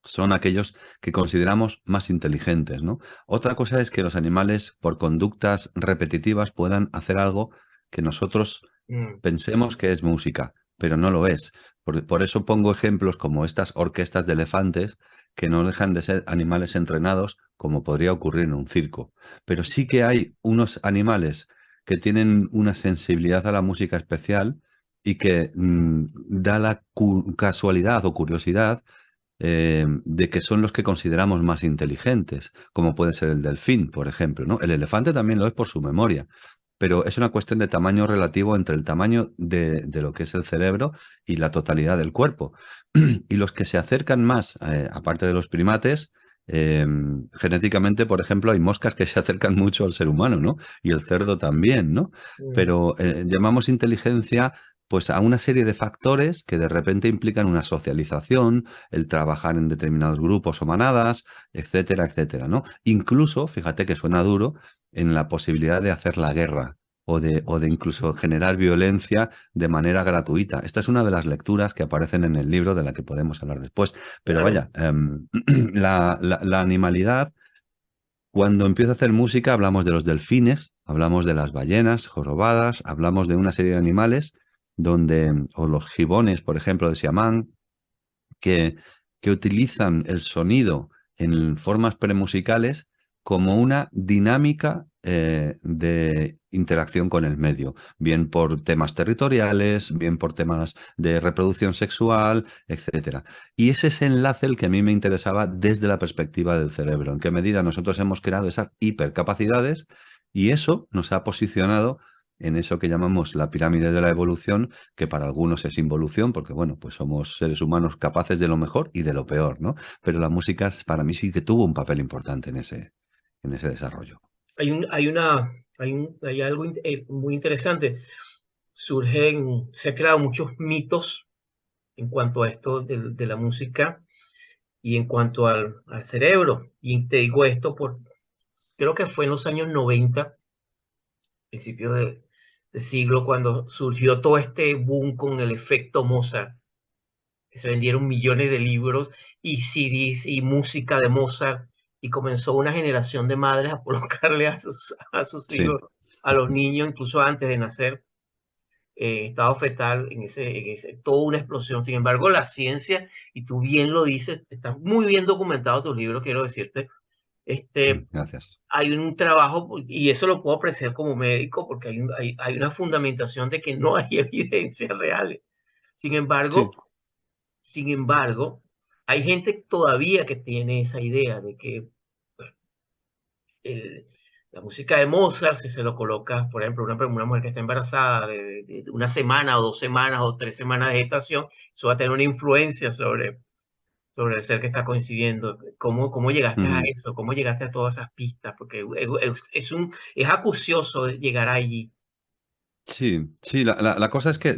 son aquellos que consideramos más inteligentes, ¿no? Otra cosa es que los animales, por conductas repetitivas, puedan hacer algo que nosotros Mm. pensemos que es música, pero no lo es. Por eso pongo ejemplos como estas orquestas de elefantes que no dejan de ser animales entrenados, como podría ocurrir en un circo. Pero sí que hay unos animales que tienen una sensibilidad a la música especial y que da la casualidad o curiosidad de que son los que consideramos más inteligentes, como puede ser el delfín, por ejemplo, ¿no? El elefante también lo es por su memoria, pero es una cuestión de tamaño relativo entre el tamaño de lo que es el cerebro y la totalidad del cuerpo. Y los que se acercan más, aparte de los primates, eh, genéticamente, por ejemplo, hay moscas que se acercan mucho al ser humano, ¿no? Y el cerdo también, ¿no? Ujú. Pero llamamos inteligencia pues a una serie de factores que de repente implican una socialización, el trabajar en determinados grupos o manadas, etcétera, etcétera, ¿no? Incluso, fíjate que suena duro, en la posibilidad de hacer la guerra o de incluso generar violencia de manera gratuita. Esta es una de las lecturas que aparecen en el libro de la que podemos hablar después. Pero Claro. vaya, la animalidad, cuando empiezo a hacer música, hablamos de los delfines, hablamos de las ballenas jorobadas, hablamos de una serie de animales o los gibones, por ejemplo, de Siamán, que, que utilizan el sonido en formas premusicales como una dinámica de interacción con el medio, bien por temas territoriales, bien por temas de reproducción sexual, etcétera. Y ese es el enlace el que a mí me interesaba desde la perspectiva del cerebro, en qué medida nosotros hemos creado esas hipercapacidades y eso nos ha posicionado en eso que llamamos la pirámide de la evolución, que para algunos es involución, porque bueno, pues somos seres humanos capaces de lo mejor y de lo peor, ¿no? Pero la música para mí sí que tuvo un papel importante en ese desarrollo. Hay algo muy interesante. Se han creado muchos mitos en cuanto a esto de la música y en cuanto al cerebro. Y te digo esto creo que fue en los años 90, principios de siglo, cuando surgió todo este boom con el efecto Mozart, que se vendieron millones de libros y CDs y música de Mozart, y comenzó una generación de madres a colocarle a sus Sí, hijos, a los niños, incluso antes de nacer, estado fetal, toda una explosión. Sin embargo, la ciencia, y tú bien lo dices, está muy bien documentado tu libro, quiero decirte, este, gracias. hay un trabajo, y eso lo puedo apreciar como médico, porque hay una fundamentación de que no hay evidencias reales. Sin Sí, embargo, sin embargo, hay gente todavía que tiene esa idea de que pues, el- la música de Mozart, si se lo colocas, por ejemplo, una mujer que está embarazada de una semana o 2 semanas o 3 semanas de gestación, eso va a tener una influencia sobre el ser que está coincidiendo. ¿Cómo llegaste a ujú. eso? ¿Cómo llegaste a todas esas pistas? Porque es acucioso llegar allí. Sí, sí, la cosa es que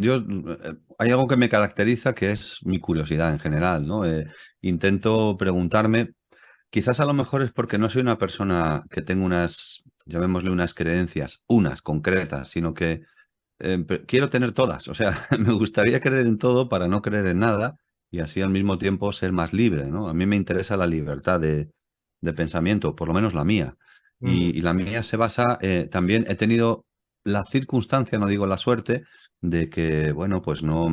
hay algo que me caracteriza que es mi curiosidad en general, ¿no? Intento preguntarme, quizás a lo mejor es porque no soy una persona que tenga llamémosle unas creencias, unas concretas, sino que quiero tener todas. O sea, me gustaría creer en todo para no creer en nada y así al mismo tiempo ser más libre, ¿no? A mí me interesa la libertad de pensamiento, por lo menos la mía. Mm. Y la mía se basa, también he tenido la circunstancia, no digo la suerte, de que, bueno, pues no,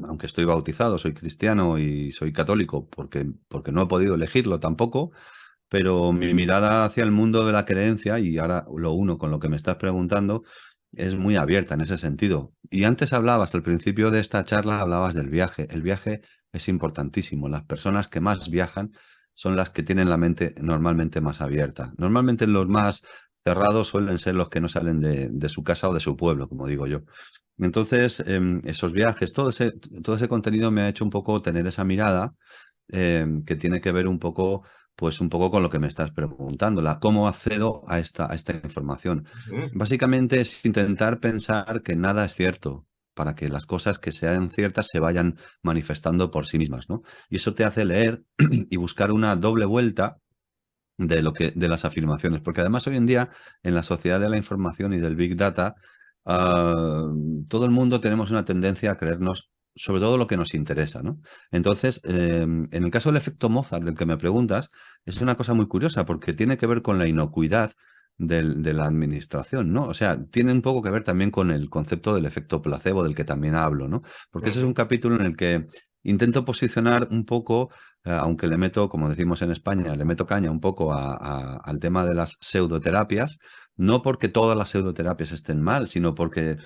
aunque estoy bautizado, soy cristiano y soy católico, porque no he podido elegirlo tampoco, pero mi mirada hacia el mundo de la creencia, y ahora lo uno con lo que me estás preguntando, es muy abierta en ese sentido. Y antes hablabas, al principio de esta charla, hablabas del viaje. El viaje es importantísimo. Las personas que más viajan son las que tienen la mente normalmente más abierta. Normalmente los más cerrados suelen ser los que no salen de su casa o de su pueblo, como digo yo. Entonces, esos viajes, todo ese contenido me ha hecho un poco tener esa mirada que tiene que ver un poco, pues un poco con lo que me estás preguntando, cómo accedo a esta información. Ujú. Básicamente es intentar pensar que nada es cierto, para que las cosas que sean ciertas se vayan manifestando por sí mismas, ¿no? Y eso te hace leer y buscar una doble vuelta de las afirmaciones, porque además hoy en día en la sociedad de la información y del Big Data, ah, todo el mundo tenemos una tendencia a creernos sobre todo lo que nos interesa, ¿no? Entonces, en el caso del efecto Mozart del que me preguntas, es una cosa muy curiosa porque tiene que ver con la inocuidad de la administración, ¿no? O sea, tiene un poco que ver también con el concepto del efecto placebo del que también hablo, ¿no? Porque ese es un Ujú. capítulo en el que intento posicionar un poco aunque le meto, como decimos en España, le meto caña un poco al tema de las pseudoterapias, no porque todas las pseudoterapias estén mal, sino porque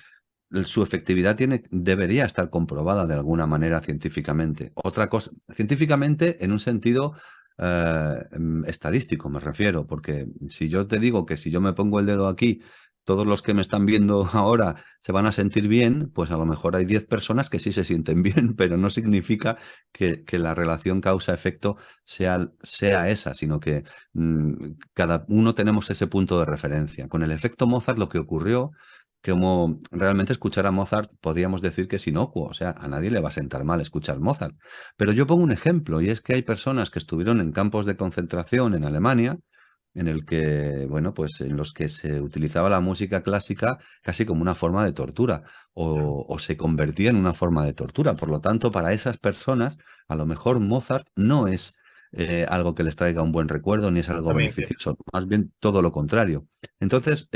su efectividad debería estar comprobada de alguna manera científicamente. Otra cosa, científicamente en un sentido estadístico, me refiero, porque si yo te digo que si yo me pongo el dedo aquí, todos los que me están viendo ahora se van a sentir bien, pues a lo mejor hay 10 personas que sí se sienten bien, pero no significa que la relación causa-efecto sea esa, sino que cada uno tenemos ese punto de referencia. Con el efecto Mozart lo que ocurrió como realmente escuchar a Mozart podríamos decir que es inocuo, o sea, a nadie le va a sentar mal escuchar Mozart. Pero yo pongo un ejemplo, y es que hay personas que estuvieron en campos de concentración en Alemania, en el que, bueno, pues en los que se utilizaba la música clásica casi como una forma de tortura, o se convertía en una forma de tortura. Por lo tanto, para esas personas, a lo mejor Mozart no es algo que les traiga un buen recuerdo, ni es algo Exactamente. beneficioso, más bien todo lo contrario. Entonces,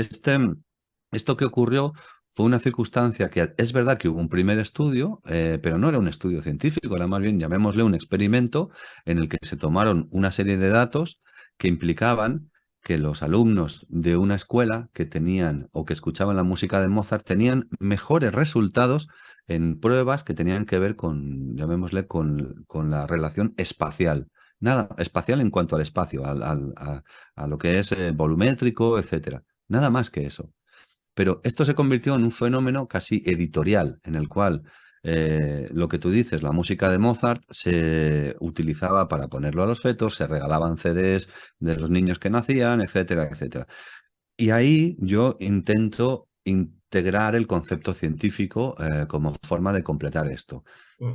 esto que ocurrió fue una circunstancia que es verdad que hubo un primer estudio, pero no era un estudio científico, era más bien, llamémosle, un experimento en el que se tomaron una serie de datos que implicaban que los alumnos de una escuela que tenían o que escuchaban la música de Mozart tenían mejores resultados en pruebas que tenían que ver con, llamémosle, con la relación espacial. Nada, espacial en cuanto al espacio, a lo que es volumétrico, etcétera. Nada más que eso. Pero esto se convirtió en un fenómeno casi editorial, en el cual lo que tú dices, la música de Mozart se utilizaba para ponerlo a los fetos, se regalaban CDs de los niños que nacían, etcétera, etcétera. Y ahí yo intento integrar el concepto científico como forma de completar esto.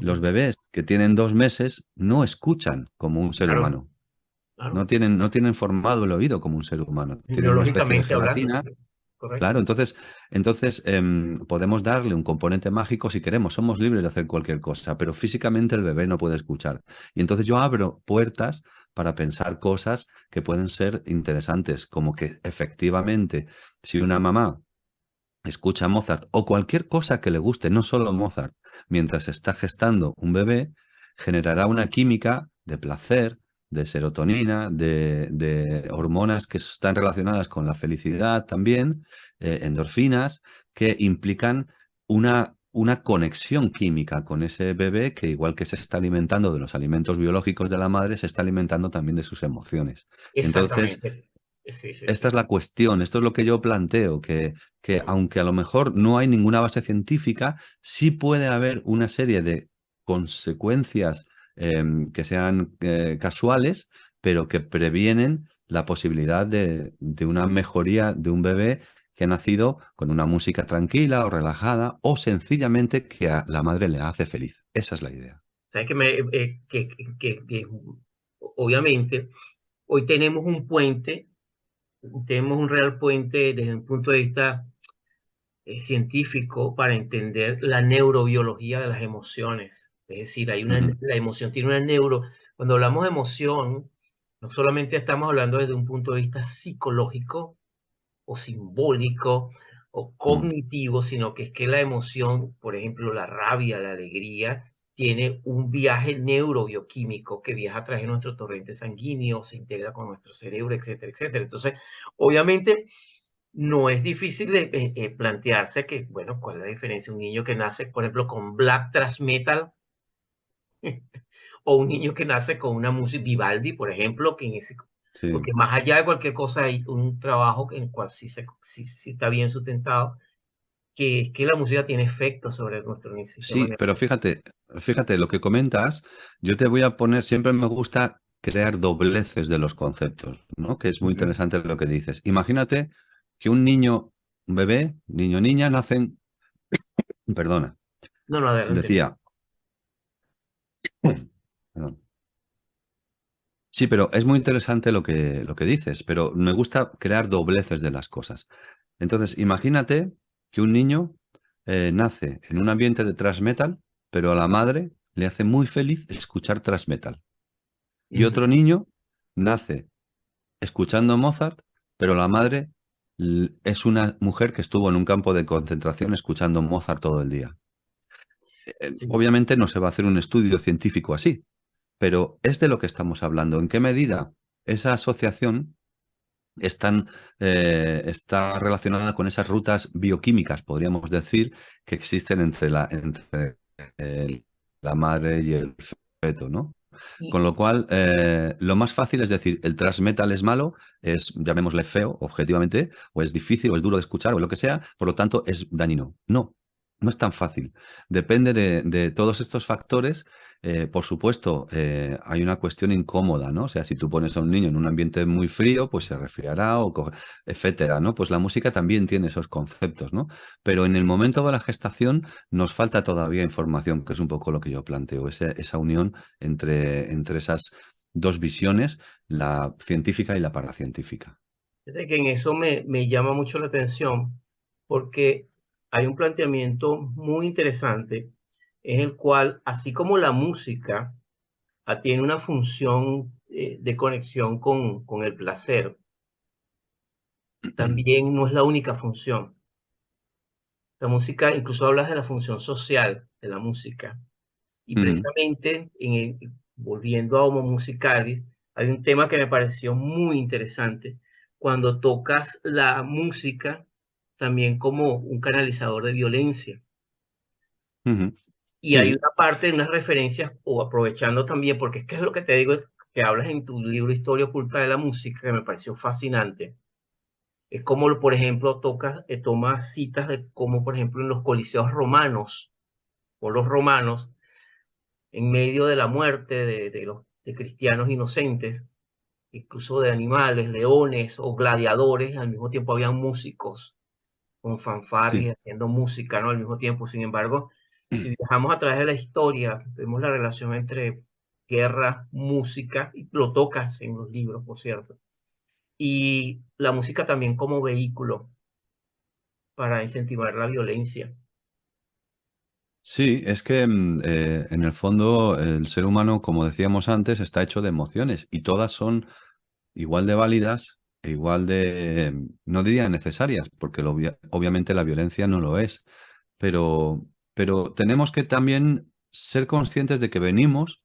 Los Ujú. bebés que tienen 2 meses no escuchan como un ser Claro, humano, claro. no tienen formado el oído como un ser humano, tienen una especie de Biológicamente hablando, gelatina. sí. Correcto. Claro, entonces podemos darle un componente mágico si queremos, somos libres de hacer cualquier cosa, pero físicamente el bebé no puede escuchar. Y entonces yo abro puertas para pensar cosas que pueden ser interesantes, como que efectivamente, si una mamá escucha Mozart o cualquier cosa que le guste, no solo Mozart, mientras está gestando un bebé, generará una química de placer, de serotonina, de hormonas que están relacionadas con la felicidad también, endorfinas, que implican una conexión química con ese bebé que igual que se está alimentando de los alimentos biológicos de la madre, se está alimentando también de sus emociones. Entonces, Exactamente. Sí, sí, esta sí. es la cuestión, esto es lo que yo planteo, que aunque a lo mejor no hay ninguna base científica, sí puede haber una serie de consecuencias que sean casuales, pero que previenen la posibilidad de una mejoría de un bebé que ha nacido con una música tranquila o relajada o sencillamente que a la madre le hace feliz. Esa es la idea. Sabes que, que obviamente hoy tenemos un real puente desde un punto de vista científico para entender la neurobiología de las emociones. Es decir, Ujú, la emoción tiene una cuando hablamos de emoción, no solamente estamos hablando desde un punto de vista psicológico o simbólico o mm, cognitivo, sino que es que la emoción, por ejemplo, la rabia, la alegría, tiene un viaje neurobioquímico que viaja a través de nuestro torrente sanguíneo, se integra con nuestro cerebro, etcétera, etcétera. Entonces, obviamente, no es difícil de, plantearse que, bueno, ¿cuál es la diferencia? Un niño que nace, por ejemplo, con black thrash metal o un niño que nace con una música Vivaldi, por ejemplo, que en ese, Sí. porque más allá de cualquier cosa hay un trabajo en el cual sí está bien sustentado, que es que la música tiene efectos sobre nuestro sistema Sí, pero nervioso. fíjate lo que comentas, yo te voy a poner, siempre me gusta crear dobleces de los conceptos, ¿no? Que es muy Ujú. interesante lo que dices. Imagínate que un niño, un bebé, niño o niña, nacen, perdona, No, no, adelante. decía, perdón. Sí, pero es muy interesante lo que dices, pero me gusta crear dobleces de las cosas. Entonces, imagínate que un niño nace en un ambiente de thrash metal, pero a la madre le hace muy feliz escuchar thrash metal. Y Ujú. otro niño nace escuchando Mozart, pero la madre es una mujer que estuvo en un campo de concentración escuchando Mozart todo el día. Sí. Obviamente no se va a hacer un estudio científico así, pero es de lo que estamos hablando. ¿En qué medida esa asociación está relacionada con esas rutas bioquímicas, podríamos decir, que existen entre la madre y el feto, ¿no? Y, Con lo cual, lo más fácil es decir, el thrash metal es malo, es, llamémosle feo, objetivamente, o es difícil, o es duro de escuchar, o lo que sea, por lo tanto es dañino. No, no es tan fácil. Depende de todos estos factores. Por supuesto, hay una cuestión incómoda, ¿no? O sea, si tú pones a un niño en un ambiente muy frío, pues se resfriará, etcétera, ¿no? Pues la música también tiene esos conceptos, ¿no? Pero en el momento de la gestación nos falta todavía información, que es un poco lo que yo planteo, esa unión entre esas dos visiones, la científica y la paracientífica. fíjate que en eso me llama mucho la atención porque hay un planteamiento muy interesante en el cual, así como la música tiene una función de conexión con el placer, también no es la única función. La música, incluso hablas de la función social de la música. Y Ujú, precisamente, volviendo a Homo Musicalis, hay un tema que me pareció muy interesante cuando tocas la música también como un canalizador de violencia. ujú. Y hay Sí, una parte, unas referencias, o aprovechando también, porque es que es lo que te digo, que hablas en tu libro Historia Oculta de la Música, que me pareció fascinante. Es como, por ejemplo, tomas citas de cómo, por ejemplo, en los coliseos romanos, o los romanos, en medio de la muerte de cristianos inocentes, incluso de animales, leones o gladiadores, al mismo tiempo habían músicos con fanfarrias sí. y haciendo música, ¿no? Al mismo tiempo. Sin embargo, si viajamos a través de la historia, vemos la relación entre guerra, música, y lo tocas en los libros, por cierto, y la música también como vehículo para incentivar la violencia. Sí, es que en el fondo el ser humano, como decíamos antes, está hecho de emociones y todas son igual de válidas e igual de, no diría necesarias, porque obviamente la violencia no lo es, pero, pero tenemos que también ser conscientes de que venimos,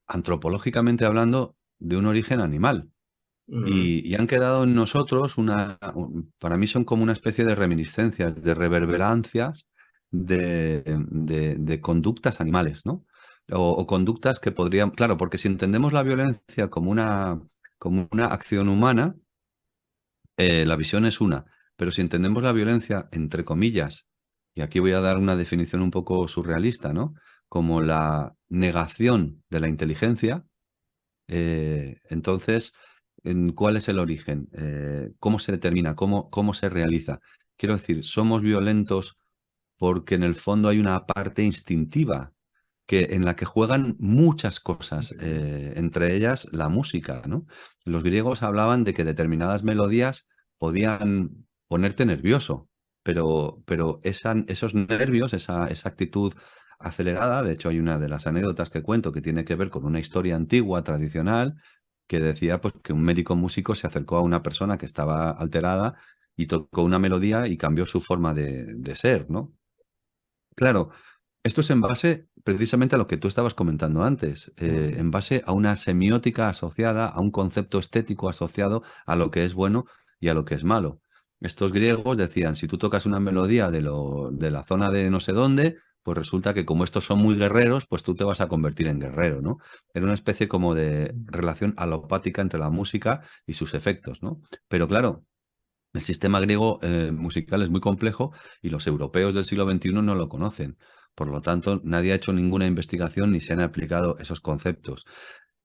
antropológicamente hablando, de un origen animal. Ujú. Y han quedado en nosotros para mí son como una especie de reminiscencias, de reverberancias de conductas animales, ¿no? O conductas que podrían, claro, porque si entendemos la violencia como una acción humana, la visión es una, pero si entendemos la violencia, entre comillas, y aquí voy a dar una definición un poco surrealista, ¿no? Como la negación de la inteligencia, entonces, ¿cuál es el origen? ¿Cómo se determina? ¿Cómo se realiza? Quiero decir, somos violentos porque en el fondo hay una parte instintiva en la que juegan muchas cosas, entre ellas la música, ¿no? Los griegos hablaban de que determinadas melodías podían ponerte nervioso, pero esos nervios, esa actitud acelerada, de hecho hay una de las anécdotas que cuento que tiene que ver con una historia antigua, tradicional, que decía pues, que un médico músico se acercó a una persona que estaba alterada y tocó una melodía y cambió su forma de ser, ¿no? Claro, esto es en base precisamente a lo que tú estabas comentando antes, en base a una semiótica asociada, a un concepto estético asociado a lo que es bueno y a lo que es malo. Estos griegos decían, si tú tocas una melodía de la zona de no sé dónde, pues resulta que como estos son muy guerreros, pues tú te vas a convertir en guerrero, ¿no? Era una especie como de relación alopática entre la música y sus efectos, ¿no? Pero claro, el sistema griego musical es muy complejo y los europeos del siglo XXI no lo conocen. Por lo tanto, nadie ha hecho ninguna investigación ni se han aplicado esos conceptos.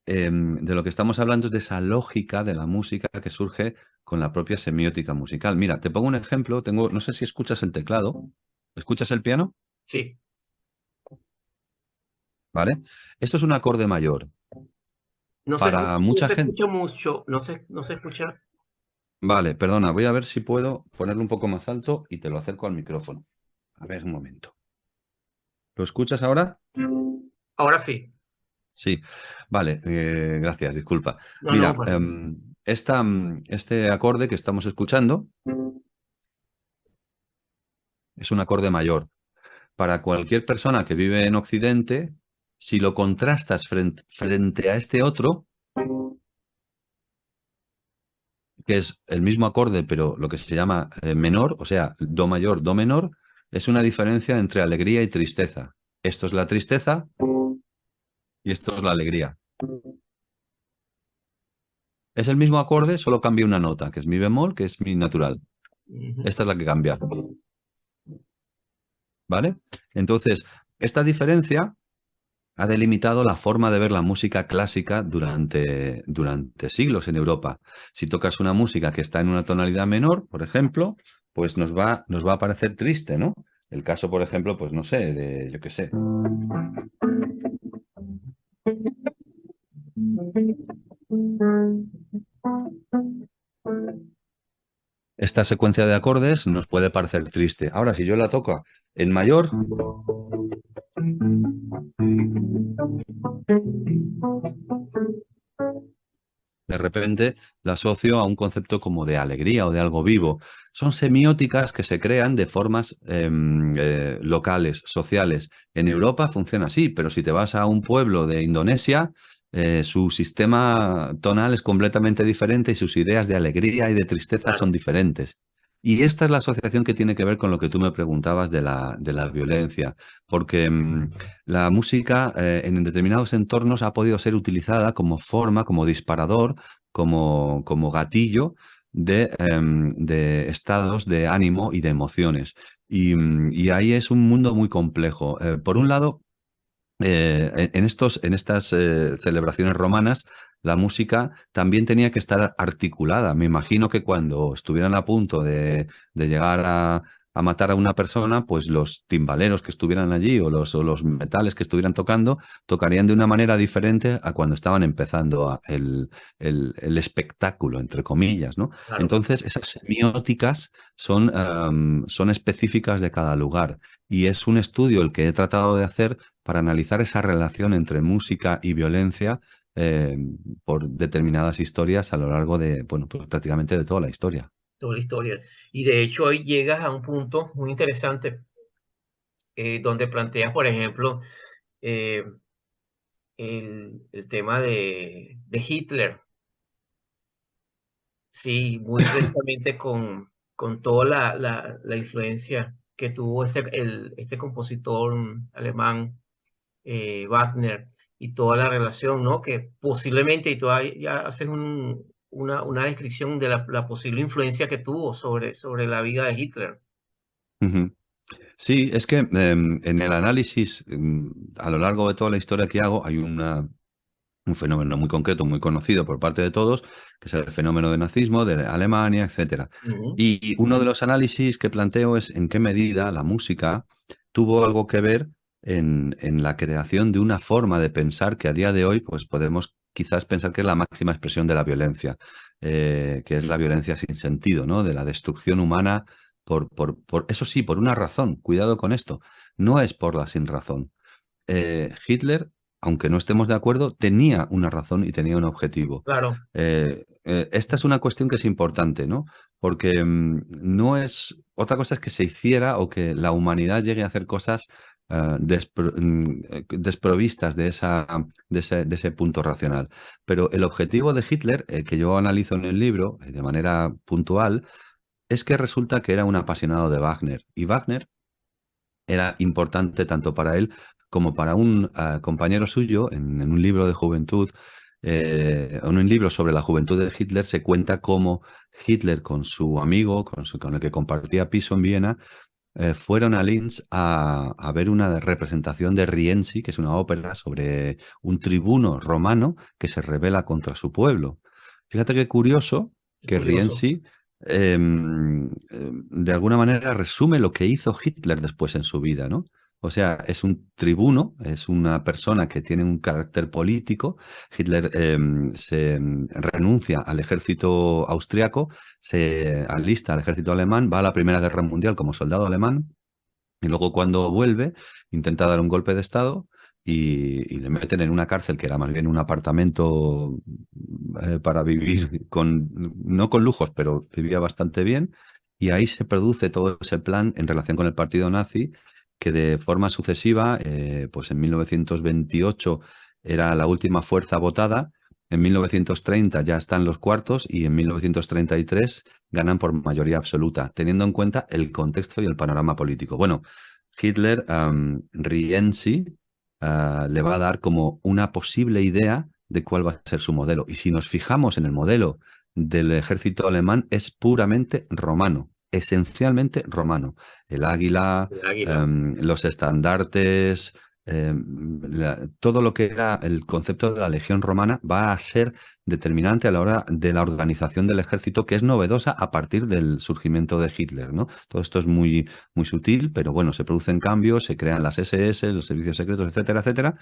De lo que estamos hablando es de esa lógica de la música que surge con la propia semiótica musical. Mira, te pongo un ejemplo. No sé si escuchas el teclado. ¿Escuchas el piano? Sí. ¿Vale? Esto es un acorde mayor. No se escucha, Para no mucha se gente. escucha mucho, no se escucha. Vale, perdona, voy a ver si puedo ponerlo un poco más alto y te lo acerco al micrófono. A ver, un momento. ¿Lo escuchas ahora? Ahora sí. Sí, vale, gracias, disculpa. No, no, Mira, pues. este acorde que estamos escuchando es un acorde mayor. Para cualquier persona que vive en Occidente, si lo contrastas frente a este otro, que es el mismo acorde, pero lo que se llama menor, o sea, do mayor, do menor, es una diferencia entre alegría y tristeza. Esto es la tristeza y esto es la alegría. Es el mismo acorde, solo cambia una nota, que es mi bemol, que es mi natural. Ujú. Esta es la que cambia, ¿vale? Entonces, esta diferencia ha delimitado la forma de ver la música clásica durante siglos en Europa. Si tocas una música que está en una tonalidad menor, por ejemplo, pues nos va a parecer triste, ¿no? El caso, por ejemplo, pues no sé, yo qué sé. Esta secuencia de acordes nos puede parecer triste. Ahora, si yo la toco en mayor, de repente la asocio a un concepto como de alegría o de algo vivo. Son semióticas que se crean de formas locales, sociales. En Europa funciona así, pero si te vas a un pueblo de Indonesia, su sistema tonal es completamente diferente y sus ideas de alegría y de tristeza son Claro, diferentes. Y esta es la asociación que tiene que ver con lo que tú me preguntabas de la violencia, porque la música en determinados entornos ha podido ser utilizada como forma, como disparador, como gatillo de estados de ánimo y de emociones. Y ahí es un mundo muy complejo. Por un lado, en estas celebraciones romanas, la música también tenía que estar articulada. Me imagino que cuando estuvieran a punto de llegar a matar a una persona, pues los timbaleros que estuvieran allí o los metales que estuvieran tocando, tocarían de una manera diferente a cuando estaban empezando el espectáculo, entre comillas, ¿no? claro. Entonces, esas semióticas son específicas de cada lugar. Y es un estudio el que he tratado de hacer para analizar esa relación entre música y violencia eh, por determinadas historias a lo largo de, bueno, pues prácticamente de toda la historia. Toda la historia. Y de hecho hoy llegas a un punto muy interesante donde planteas, por ejemplo, eh, el tema de Hitler. Sí, muy precisamente con toda la influencia que tuvo este compositor alemán, Wagner, y toda la relación, ¿no? Que posiblemente, y tú ya haces una descripción de la posible influencia que tuvo sobre la vida de Hitler. Ujú. Sí, es que en el análisis, a lo largo de toda la historia que hago, hay un fenómeno muy concreto, muy conocido por parte de todos, que es el fenómeno de nazismo, de Alemania, etcétera. Ujú. Y uno de los análisis que planteo es en qué medida la música tuvo algo que ver en la creación de una forma de pensar que a día de hoy pues podemos quizás pensar que es la máxima expresión de la violencia, que es la violencia sin sentido, ¿no? De la destrucción humana eso sí, por una razón. Cuidado con esto. No es por la sin razón. Hitler, aunque no estemos de acuerdo, tenía una razón y tenía un objetivo. Claro, Esta es una cuestión que es importante, ¿no? Porque no es. Otra cosa es que se hiciera o que la humanidad llegue a hacer cosas desprovistas de ese punto racional. Pero el objetivo de Hitler, que yo analizo en el libro de manera puntual, es que resulta que era un apasionado de Wagner. Y Wagner era importante tanto para él como para un compañero suyo en un libro de juventud. En un libro sobre la juventud de Hitler se cuenta cómo Hitler con su amigo, con el que compartía piso en Viena, fueron a Linz a ver una representación de Rienzi, que es una ópera sobre un tribuno romano que se rebela contra su pueblo. Fíjate qué curioso Qué que curioso. Rienzi de alguna manera resume lo que hizo Hitler después en su vida, ¿no? O sea, es un tribuno, es una persona que tiene un carácter político. Hitler se renuncia al ejército austriaco, se alista al ejército alemán, va a la Primera Guerra Mundial como soldado alemán y luego cuando vuelve intenta dar un golpe de estado y le meten en una cárcel que era más bien un apartamento para vivir no con lujos, pero vivía bastante bien. Y ahí se produce todo ese plan en relación con el partido nazi que de forma sucesiva, pues en 1928 era la última fuerza votada. En 1930 ya están los cuartos y en 1933 ganan por mayoría absoluta, teniendo en cuenta el contexto y el panorama político. Bueno, Hitler, Rienzi, le va a dar como una posible idea de cuál va a ser su modelo. Y si nos fijamos en el modelo del ejército alemán, es puramente romano, esencialmente romano. El águila, El águila. los estandartes, todo lo que era el concepto de la legión romana va a ser determinante a la hora de la organización del ejército, que es novedosa a partir del surgimiento de Hitler, ¿no? Todo esto es muy, muy sutil, pero bueno, se producen cambios, se crean las SS, los servicios secretos, etcétera, etcétera,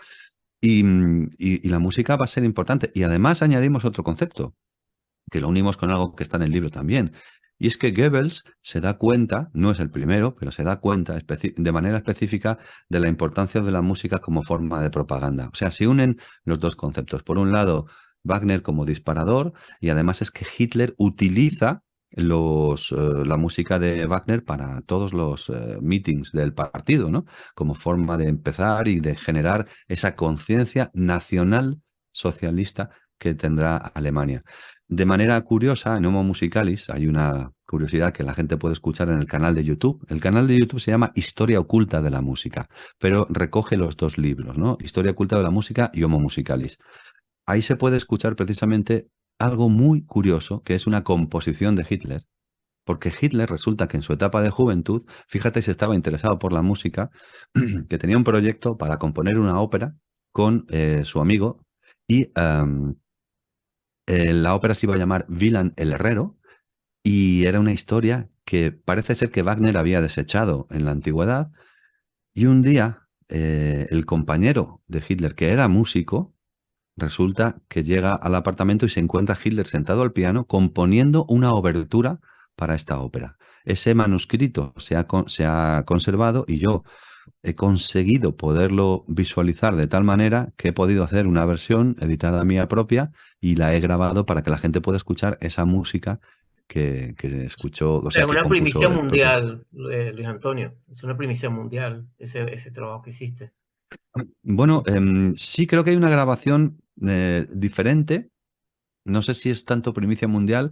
y la música va a ser importante. Y además añadimos otro concepto, que lo unimos con algo que está en el libro también. Y es que Goebbels se da cuenta, no es el primero, pero se da cuenta de manera específica de la importancia de la música como forma de propaganda. O sea, se unen los dos conceptos. Por un lado, Wagner como disparador, y además es que Hitler utiliza la música de Wagner para todos los meetings del partido, ¿no? Como forma de empezar y de generar esa conciencia nacional socialista que tendrá Alemania. De manera curiosa, en Homo Musicalis hay una curiosidad que la gente puede escuchar en el canal de YouTube. El canal de YouTube se llama Historia Oculta de la Música, pero recoge los dos libros, ¿no? Historia Oculta de la Música y Homo Musicalis. Ahí se puede escuchar precisamente algo muy curioso, que es una composición de Hitler, porque Hitler resulta que en su etapa de juventud, fíjate si estaba interesado por la música, que tenía un proyecto para componer una ópera con su amigo y la ópera se iba a llamar Wieland el Herrero y era una historia que parece ser que Wagner había desechado en la antigüedad y un día el compañero de Hitler, que era músico, resulta que llega al apartamento y se encuentra Hitler sentado al piano componiendo una obertura para esta ópera. Ese manuscrito se ha conservado y yo he conseguido poderlo visualizar de tal manera que he podido hacer una versión editada mía propia y la he grabado para que la gente pueda escuchar esa música que escuchó, o sea, Es que una compuso primicia el propio. mundial, Luis Antonio. Es una primicia mundial ese trabajo que hiciste. Bueno, sí creo que hay una grabación diferente. No sé si es tanto primicia mundial,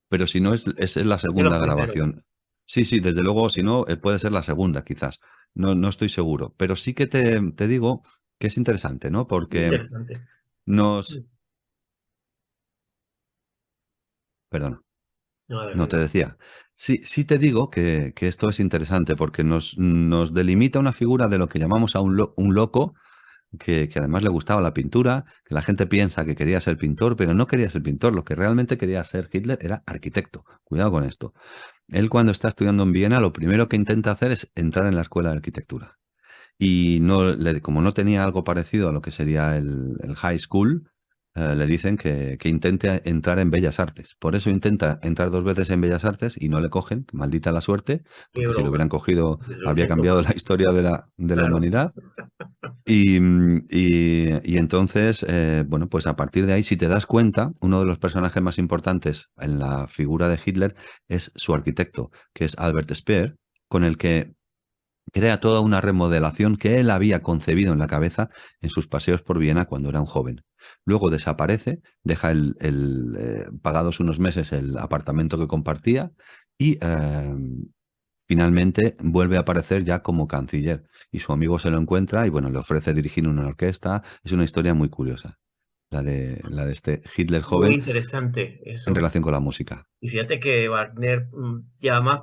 pero si no es la De los segunda primeros. grabación. Sí, sí, desde luego, si no, puede ser la segunda, quizás. No, no estoy seguro. Pero sí que te digo que es interesante, ¿no? Muy Porque interesante. nos. Perdón, No, no te adelante. decía. Sí, sí te digo que esto es interesante porque nos delimita una figura de lo que llamamos a un loco que además le gustaba la pintura, que la gente piensa que quería ser pintor, pero no quería ser pintor. Lo que realmente quería ser Hitler era arquitecto. Cuidado con esto. Él cuando está estudiando en Viena, lo primero que intenta hacer es entrar en la escuela de arquitectura. Y como no tenía algo parecido a lo que sería el high school, le dicen que intente entrar en Bellas Artes. Por eso intenta entrar dos veces en Bellas Artes y no le cogen, maldita la suerte, Qué porque si lo broma. hubieran cogido Lo habría siento cambiado más. la historia de la Claro. humanidad. Y entonces, bueno, pues a partir de ahí, si te das cuenta, uno de los personajes más importantes en la figura de Hitler es su arquitecto, que es Albert Speer, con el que crea toda una remodelación que él había concebido en la cabeza en sus paseos por Viena cuando era un joven. Luego desaparece, deja pagados unos meses el apartamento que compartía y finalmente vuelve a aparecer ya como canciller. Y su amigo se lo encuentra y bueno, le ofrece dirigir una orquesta. Es una historia muy curiosa, la de este Hitler Muy joven interesante en eso. relación con la música. Y fíjate que Wagner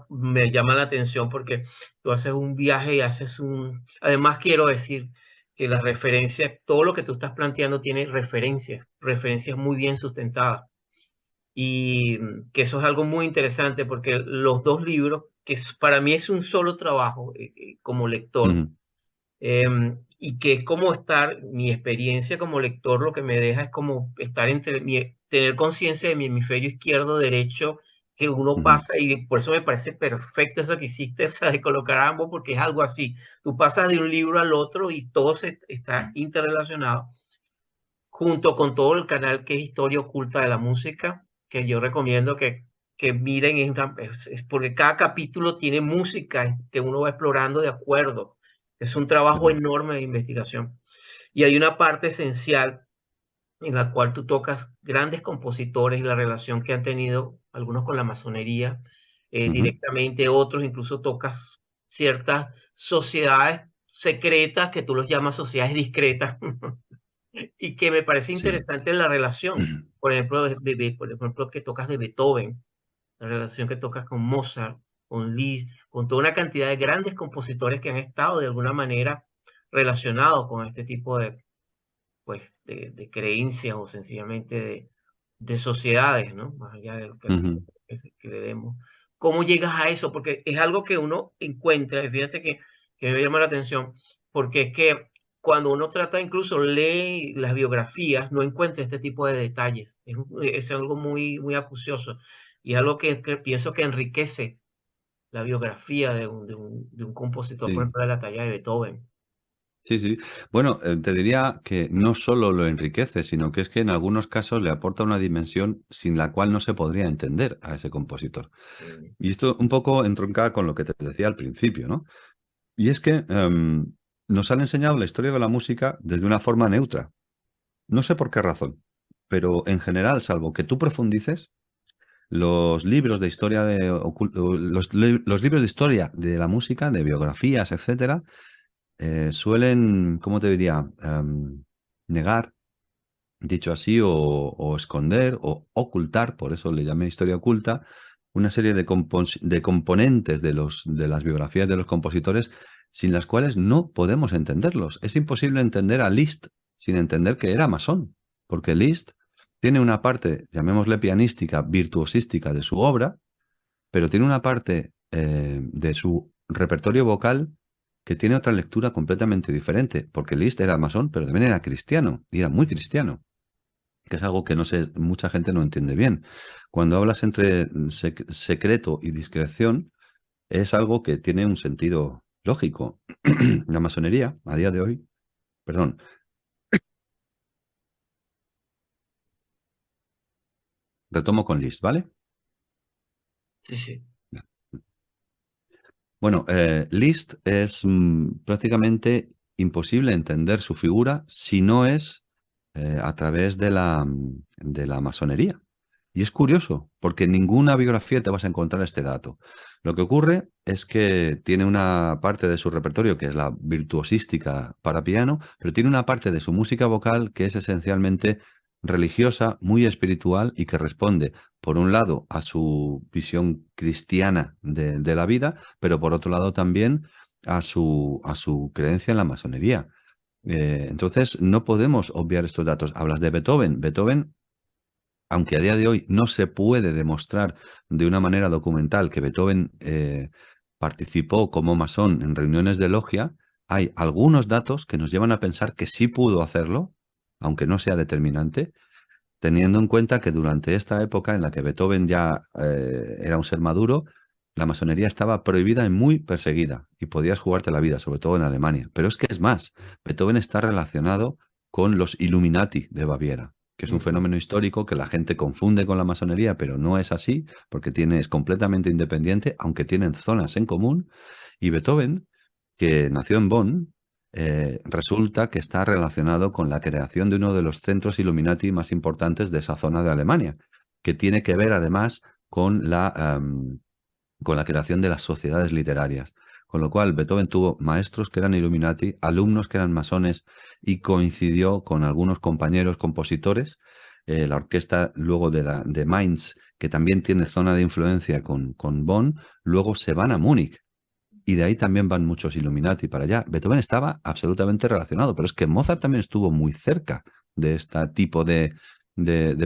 me llama la atención porque tú haces un viaje y haces un... Además, quiero decir que las referencias, todo lo que tú estás planteando tiene referencias, referencias muy bien sustentadas. Y que eso es algo muy interesante porque los dos libros, para mí es un solo trabajo como lector, Ujú, y que es como estar, mi experiencia como lector lo que me deja es como estar tener conciencia de mi hemisferio izquierdo, derecho, que uno ujú, pasa y por eso me parece perfecto eso que hiciste, o sea, de colocar ambos, porque es algo así. Tú pasas de un libro al otro y todo está interrelacionado, junto con todo el canal que es Historia Oculta de la Música, que yo recomiendo que miren, es porque cada capítulo tiene música que uno va explorando de acuerdo. Es un trabajo ujú, enorme de investigación. Y hay una parte esencial en la cual tú tocas grandes compositores y la relación que han tenido algunos con la masonería ujú. directamente, otros incluso tocas ciertas sociedades secretas que tú los llamas sociedades discretas y que me parece Sí. interesante la relación, por ejemplo, por ejemplo, que tocas de Beethoven, la relación que tocas con Mozart, con Liszt, con toda una cantidad de grandes compositores que han estado de alguna manera relacionados con este tipo de, pues, de creencias o sencillamente de sociedades, ¿no? Más allá de lo Ujú. que le demos. ¿Cómo llegas a eso? Porque es algo que uno encuentra, y fíjate que me llama la atención, porque es que cuando uno trata, incluso lee las biografías, no encuentra este tipo de detalles. Es algo muy, muy acucioso y algo que pienso que enriquece la biografía de un compositor, por Sí. ejemplo, de la talla de Beethoven. Sí, sí. Bueno, te diría que no solo lo enriquece, sino que es que en algunos casos le aporta una dimensión sin la cual no se podría entender a ese compositor. Mm, Y esto un poco entronca con lo que te decía al principio, ¿no? Y es que nos han enseñado la historia de la música desde una forma neutra. No sé por qué razón, pero en general, salvo que tú profundices, los libros de historia los libros de historia de la música, de biografías, etcétera, suelen, ¿cómo te diría? Negar, dicho así, o esconder o ocultar, por eso le llamé historia oculta, una serie de componentes de las biografías de los compositores sin las cuales no podemos entenderlos. Es imposible entender a Liszt sin entender que era masón, porque Liszt tiene una parte, llamémosle pianística, virtuosística de su obra, pero tiene una parte de su repertorio vocal que tiene otra lectura completamente diferente, porque Liszt era masón, pero también era cristiano, y era muy cristiano, que es algo que no sé, mucha gente no entiende bien. Cuando hablas entre secreto y discreción, es algo que tiene un sentido lógico. La masonería, a día de hoy, perdón, retomo con Liszt, ¿vale? sí, sí. Bueno, Liszt es prácticamente imposible entender su figura si no es a través de la masonería. Y es curioso, porque en ninguna biografía te vas a encontrar este dato. Lo que ocurre es que tiene una parte de su repertorio que es la virtuosística para piano, pero tiene una parte de su música vocal que es esencialmente religiosa, muy espiritual y que responde, por un lado, a su visión cristiana de la vida, pero por otro lado también a su creencia en la masonería. Entonces, no podemos obviar estos datos. Hablas de Beethoven. Beethoven, aunque a día de hoy no se puede demostrar de una manera documental que Beethoven participó como masón en reuniones de logia, hay algunos datos que nos llevan a pensar que sí pudo hacerlo, aunque no sea determinante, teniendo en cuenta que durante esta época en la que Beethoven ya era un ser maduro, la masonería estaba prohibida y muy perseguida y podías jugarte la vida, sobre todo en Alemania. Pero es que es más, Beethoven está relacionado con los Illuminati de Baviera, que es un Ujú. fenómeno histórico que la gente confunde con la masonería, pero no es así, porque es completamente independiente, aunque tienen zonas en común. Y Beethoven que nació en Bonn, resulta que está relacionado con la creación de uno de los centros Illuminati más importantes de esa zona de Alemania, que tiene que ver además con la creación de las sociedades literarias. Con lo cual, Beethoven tuvo maestros que eran Illuminati, alumnos que eran masones y coincidió con algunos compañeros compositores. La orquesta luego de Mainz, que también tiene zona de influencia con Bonn, luego se van a Múnich y de ahí también van muchos Illuminati para allá. Beethoven estaba absolutamente relacionado, pero es que Mozart también estuvo muy cerca de este tipo de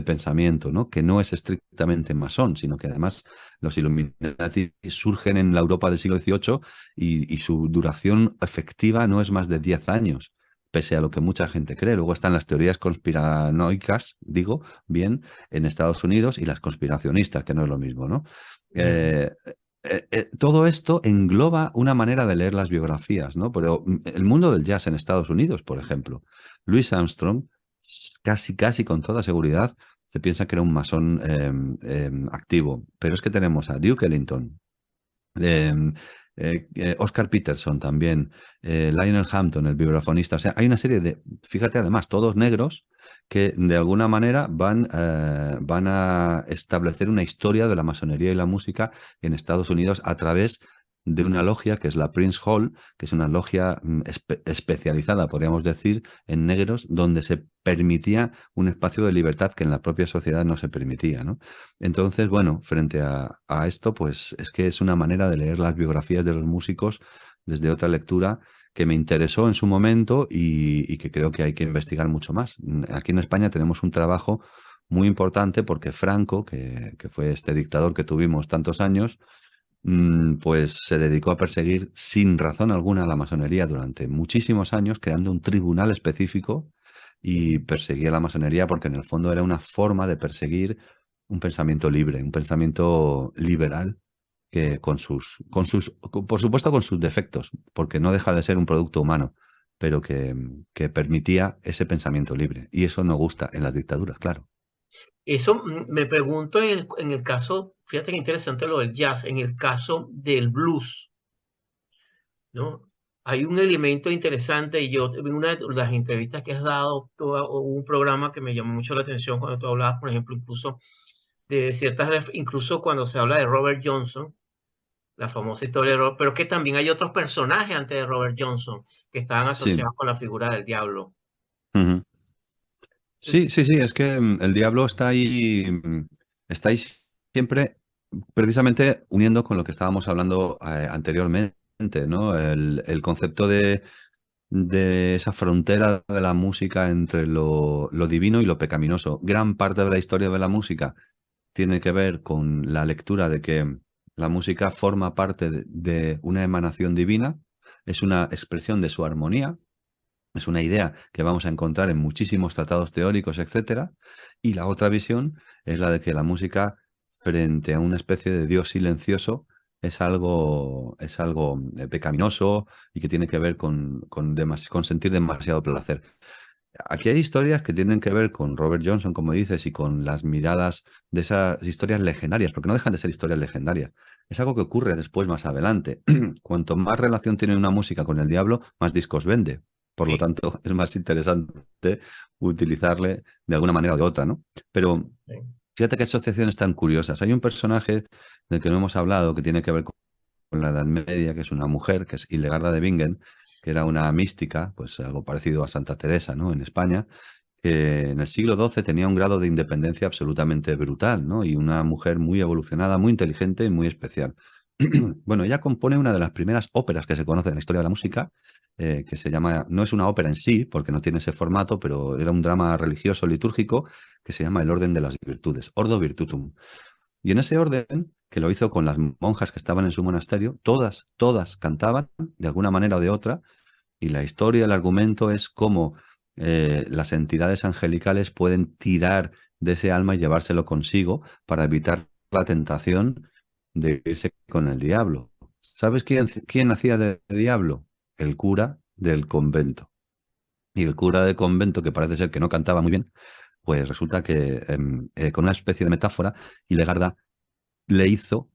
pensamiento, ¿no? Que no es estrictamente masón, sino que además los Illuminati surgen en la Europa del siglo XVIII y su duración efectiva no es más de 10 años, pese a lo que mucha gente cree. Luego están las teorías conspiranoicas, digo, bien, en Estados Unidos y las conspiracionistas, que no es lo mismo, ¿no? Ujú. Eh, todo esto engloba una manera de leer las biografías, ¿no? Pero el mundo del jazz en Estados Unidos, por ejemplo, Louis Armstrong, casi con toda seguridad, se piensa que era un masón activo. Pero es que tenemos a Duke Ellington, em, Oscar Peterson también, Lionel Hampton, el vibrafonista. O sea, hay una serie de, fíjate además, todos negros que de alguna manera van a establecer una historia de la masonería y la música en Estados Unidos a través de una logia que es la Prince Hall, que es una logia especializada, podríamos decir, en negros, donde se permitía un espacio de libertad que en la propia sociedad no se permitía, ¿no? Entonces, bueno, frente a esto, pues es que es una manera de leer las biografías de los músicos desde otra lectura que me interesó en su momento y que creo que hay que investigar mucho más. Aquí en España tenemos un trabajo muy importante porque Franco, que fue este dictador que tuvimos tantos años, pues se dedicó a perseguir sin razón alguna a la masonería durante muchísimos años, creando un tribunal específico y perseguía la masonería porque en el fondo era una forma de perseguir un pensamiento libre, un pensamiento liberal que por supuesto con sus defectos, porque no deja de ser un producto humano, pero que permitía ese pensamiento libre. Y eso no gusta en las dictaduras, claro. Eso me pregunto en el caso, fíjate qué interesante lo del jazz, en el caso del blues, ¿no? Hay un elemento interesante y yo en una de las entrevistas que has dado, hubo un programa que me llamó mucho la atención cuando tú hablabas, por ejemplo, incluso de ciertas, incluso cuando se habla de Robert Johnson, la famosa historia de Robert, pero que también hay otros personajes antes de Robert Johnson que estaban Sí. asociados con la figura del diablo. Ujú. Sí, sí, sí, es que el diablo está ahí siempre, precisamente uniendo con lo que estábamos hablando anteriormente, ¿no? El concepto de esa frontera de la música entre lo divino y lo pecaminoso. Gran parte de la historia de la música tiene que ver con la lectura de que la música forma parte de una emanación divina, es una expresión de su armonía, es una idea que vamos a encontrar en muchísimos tratados teóricos, etcétera. Y la otra visión es la de que la música, frente a una especie de Dios silencioso, es algo pecaminoso y que tiene que ver con sentir demasiado placer. Aquí hay historias que tienen que ver con Robert Johnson, como dices, y con las miradas de esas historias legendarias, porque no dejan de ser historias legendarias. Es algo que ocurre después, más adelante. Cuanto más relación tiene una música con el diablo, más discos vende. Por lo Sí, tanto, es más interesante utilizarle de alguna manera o de otra, ¿no? Pero sí. fíjate qué asociaciones tan curiosas. Hay un personaje del que no hemos hablado que tiene que ver con la Edad Media, que es una mujer, que es Hildegarda de Bingen, que era una mística, pues algo parecido a Santa Teresa, ¿no? En España, que en el siglo XII tenía un grado de independencia absolutamente brutal, ¿no? Y una mujer muy evolucionada, muy inteligente y muy especial. Bueno, ella compone una de las primeras óperas que se conoce en la historia de la música, que se llama, no es una ópera en sí, porque no tiene ese formato, pero era un drama religioso litúrgico que se llama El Orden de las Virtudes, Ordo Virtutum. Y en ese orden, que lo hizo con las monjas que estaban en su monasterio, todas cantaban de alguna manera o de otra, y la historia, el argumento es cómo las entidades angelicales pueden tirar de ese alma y llevárselo consigo para evitar la tentación de irse con el diablo. ¿Sabes quién hacía de diablo? El cura del convento. Y el cura del convento, que parece ser que no cantaba muy bien, pues resulta que con una especie de metáfora, Hildegarda le hizo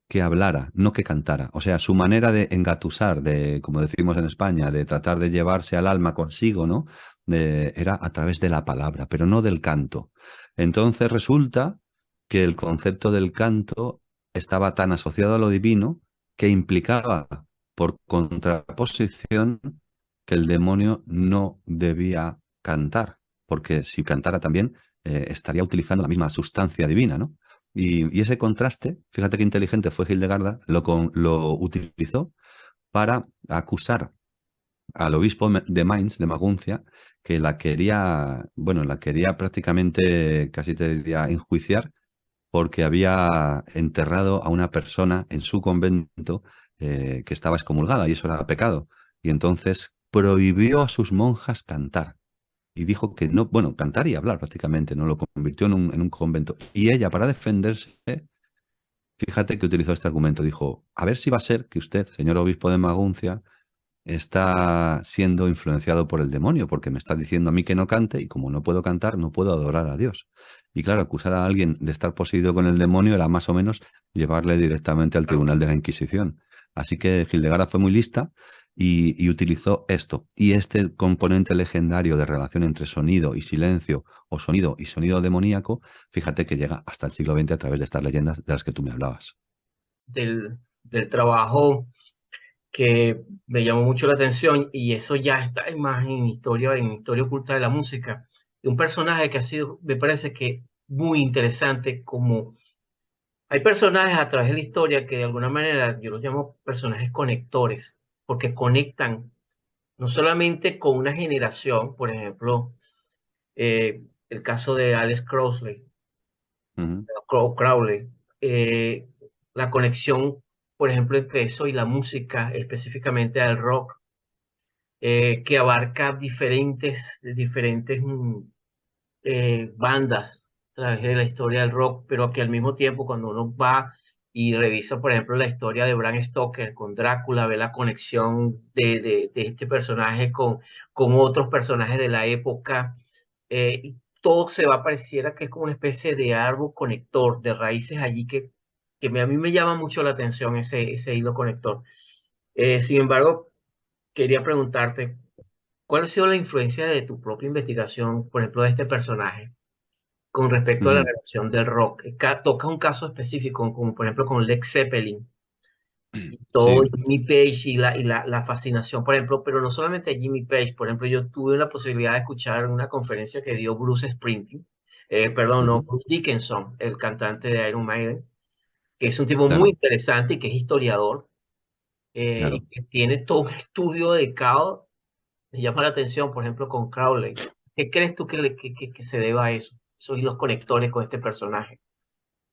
que hablara, no que cantara. O sea, su manera de engatusar, de, como decimos en España, de tratar de llevarse al alma consigo, ¿no? Era a través de la palabra, pero no del canto. Entonces resulta que el concepto del canto estaba tan asociado a lo divino que implicaba, por contraposición, que el demonio no debía cantar, porque si cantara también estaría utilizando la misma sustancia divina, ¿no? Y ese contraste, fíjate qué inteligente fue Hildegarda, lo utilizó para acusar al obispo de Mainz, de Maguncia, que la quería, bueno, la quería prácticamente, casi te diría, enjuiciar, porque había enterrado a una persona en su convento que estaba excomulgada y eso era pecado. Y entonces prohibió a sus monjas cantar. Y dijo que no, bueno, cantar y hablar prácticamente, ¿no? Lo convirtió en un convento. Y ella, para defenderse, fíjate que utilizó este argumento. Dijo, a ver si va a ser que usted, señor obispo de Maguncia, está siendo influenciado por el demonio, porque me está diciendo a mí que no cante y como no puedo cantar, no puedo adorar a Dios. Y claro, acusar a alguien de estar poseído con el demonio era más o menos llevarle directamente al tribunal de la Inquisición. Así que Hildegarda fue muy lista y utilizó esto. Y este componente legendario de relación entre sonido y silencio o sonido y sonido demoníaco, fíjate que llega hasta el siglo XX a través de estas leyendas de las que tú me hablabas. del trabajo que me llamó mucho la atención y eso ya está más en historia oculta de la música. Y un personaje que ha sido, me parece que muy interesante, como hay personajes a través de la historia que de alguna manera yo los llamo personajes conectores, porque conectan no solamente con una generación, por ejemplo, el caso de Alex Crowley, Ujú, Crowley, eh, la conexión, por ejemplo, entre eso y la música, específicamente al rock, que abarca diferentes bandas a través de la historia del rock, pero que al mismo tiempo cuando uno va y revisa, por ejemplo, la historia de Bram Stoker con Drácula, ve la conexión de este personaje con otros personajes de la época, y todo se va, pareciera que es como una especie de árbol conector, de raíces allí a mí me llama mucho la atención ese hilo conector. Sin embargo, quería preguntarte, ¿cuál ha sido la influencia de tu propia investigación, por ejemplo, de este personaje, con respecto a la ujú. relación del rock? Toca un caso específico, como por ejemplo con Led Zeppelin y todo Sí. Jimmy Page la fascinación, por ejemplo, pero no solamente a Jimmy Page, por ejemplo, yo tuve la posibilidad de escuchar una conferencia que dio Bruce Springsteen, perdón, no, Ujú. Bruce Dickinson, el cantante de Iron Maiden, que es un tipo muy Claro, interesante y que es historiador, y claro. que tiene todo un estudio dedicado. Me llama la atención, por ejemplo, con Crowley. ¿Qué crees tú que se deba a eso? Soy los conectores con este personaje.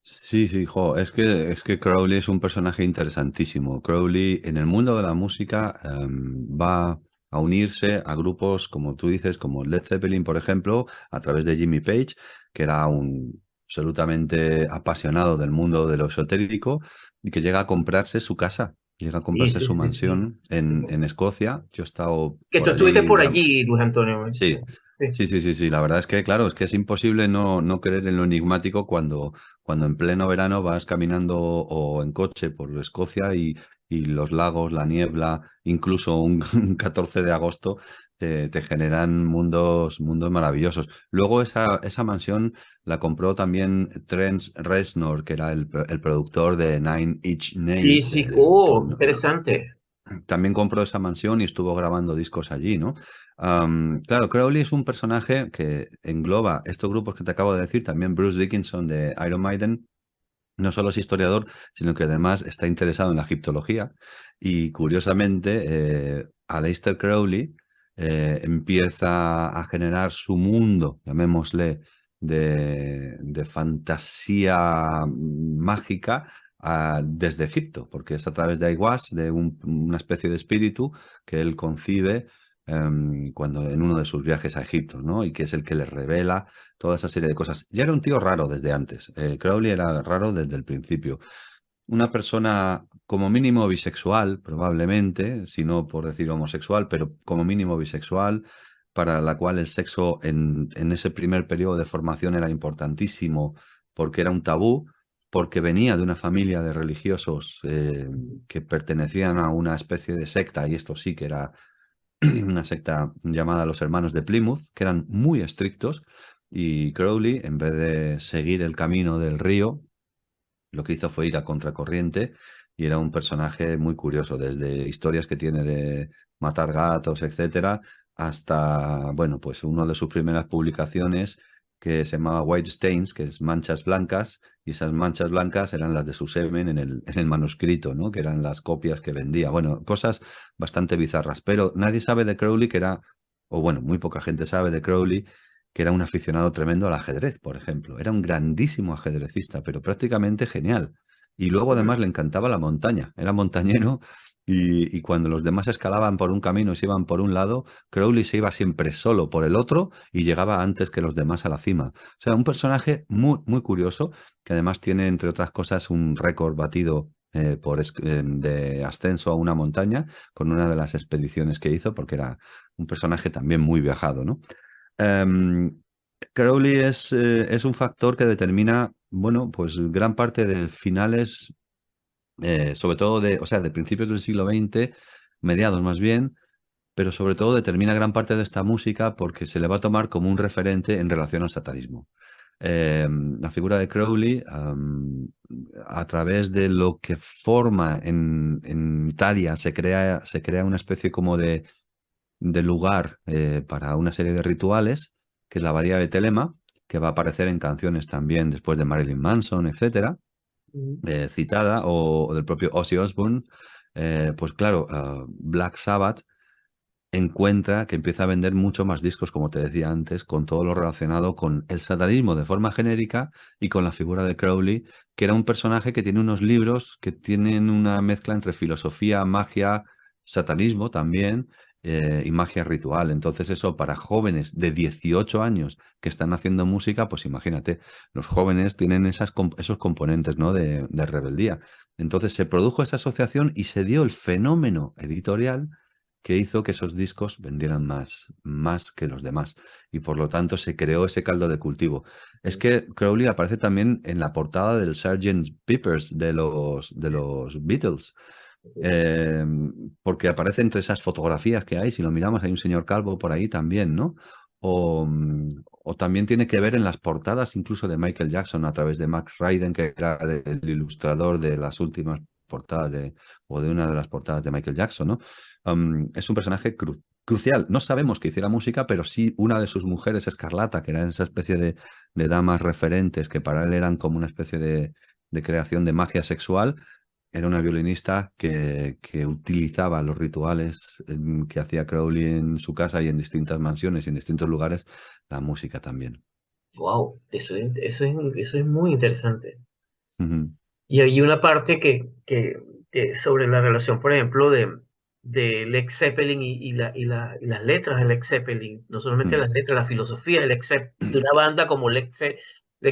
Sí, sí, jo, es que Crowley es un personaje interesantísimo. Crowley en el mundo de la música va a unirse a grupos, como tú dices, como Led Zeppelin, por ejemplo, a través de Jimmy Page, que era un absolutamente apasionado del mundo de lo esotérico y que llega a comprarse su casa, llega a Sí, comprarse sí, su sí, sí. mansión en Escocia. Yo he estado Que tú por estuviste allí por allí, Luis Antonio. Sí, Sí. sí, sí, sí, sí. La verdad es que, claro, es que es imposible no creer en lo enigmático cuando en pleno verano vas caminando o en coche por Escocia y los lagos, la niebla, incluso un, un 14 de agosto, te generan mundos maravillosos. Luego esa mansión la compró también Trent Reznor, que era el productor de Nine Inch Sí, Nails, sí. que Oh, interesante. también compró esa mansión y estuvo grabando discos allí, ¿no? Claro, Crowley es un personaje que engloba estos grupos que te acabo de decir, también Bruce Dickinson de Iron Maiden. No solo es historiador, sino que además está interesado en la egiptología. Y curiosamente, Aleister Crowley empieza a generar su mundo, llamémosle, de fantasía mágica desde Egipto, porque es a través de Aiwass, de una especie de espíritu que él concibe cuando en uno de sus viajes a Egipto, ¿no? Y que es el que le revela toda esa serie de cosas. Ya era un tío raro desde antes. Crowley era raro desde el principio. Una persona como mínimo bisexual, probablemente, si no por decir homosexual, pero como mínimo bisexual, para la cual el sexo en ese primer periodo de formación era importantísimo porque era un tabú. porque venía de una familia de religiosos que pertenecían a una especie de secta, y esto sí que era una secta llamada los Hermanos de Plymouth, que eran muy estrictos, y Crowley, en vez de seguir el camino del río, lo que hizo fue ir a contracorriente y era un personaje muy curioso, desde historias que tiene de matar gatos, etcétera, hasta, bueno, pues una de sus primeras publicaciones que se llamaba White Stains, que es manchas blancas, y esas manchas blancas eran las de su semen en el manuscrito, ¿no? Que eran las copias que vendía. Bueno, cosas bastante bizarras, pero nadie sabe de Crowley que era, o bueno, muy poca gente sabe de Crowley que era un aficionado tremendo al ajedrez, por ejemplo. Era un grandísimo ajedrecista, pero prácticamente genial. Y luego además le encantaba la montaña, era montañero y cuando los demás escalaban por un camino y se iban por un lado, Crowley se iba siempre solo por el otro y llegaba antes que los demás a la cima. O sea, un personaje muy, muy curioso que además tiene, entre otras cosas, un récord batido de ascenso a una montaña con una de las expediciones que hizo, porque era un personaje también muy viajado, ¿no? Em, Crowley es un factor que determina, bueno, pues gran parte de finales, sobre todo o sea, de principios del siglo XX, mediados más bien, pero sobre todo determina gran parte de esta música porque se le va a tomar como un referente en relación al satanismo. La figura de Crowley, a través de lo que forma en Italia, se crea una especie como de lugar para una serie de rituales, que es la abadía de Telema, que va a aparecer en canciones también después de Marilyn Manson, etcétera, citada, o del propio Ozzy Osbourne. Pues claro, Black Sabbath encuentra que empieza a vender mucho más discos, como te decía antes, con todo lo relacionado con el satanismo de forma genérica y con la figura de Crowley, que era un personaje que tiene unos libros que tienen una mezcla entre filosofía, magia, satanismo también, y magia ritual. Entonces eso para jóvenes de 18 años que están haciendo música, pues imagínate, los jóvenes tienen esos componentes, ¿no? de rebeldía. Entonces se produjo esa asociación y se dio el fenómeno editorial que hizo que esos discos vendieran más que los demás. Y por lo tanto se creó ese caldo de cultivo. Es que Crowley aparece también en la portada del Sgt. Peppers de los Beatles. eh, Porque aparece entre esas fotografías que hay, si lo miramos, hay un señor calvo por ahí también, ¿no? O también tiene que ver en las portadas incluso de Michael Jackson a través de Max Ryden, que era el ilustrador de las últimas portadas o de una de las portadas de Michael Jackson, ¿no? Es un personaje crucial. No sabemos que hiciera música, pero sí una de sus mujeres, Escarlata, que era esa especie de damas referentes que para él eran como una especie de creación de magia sexual. Era una violinista que utilizaba los rituales que hacía Crowley en su casa y en distintas mansiones y en distintos lugares, la música también. Wow, eso es muy interesante. Ujú. Y hay una parte que sobre la relación, por ejemplo, de Led Zeppelin y las letras de Led Zeppelin, no solamente Mm. las letras, la filosofía de una banda como Led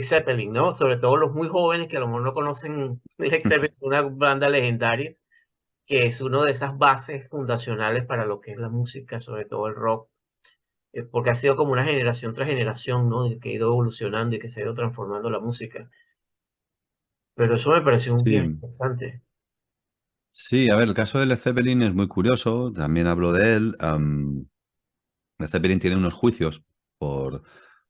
Zeppelin, ¿no? Sobre todo los muy jóvenes que a lo mejor no conocen Led Zeppelin, una banda legendaria, que es una de esas bases fundacionales para lo que es la música, sobre todo el rock, porque ha sido como una generación tras generación, ¿no? Que ha ido evolucionando y que se ha ido transformando la música. Pero eso me pareció un bien Sí, interesante. sí, a ver, el caso de Led Zeppelin es muy curioso, también hablo de él. Led Zeppelin tiene unos juicios por,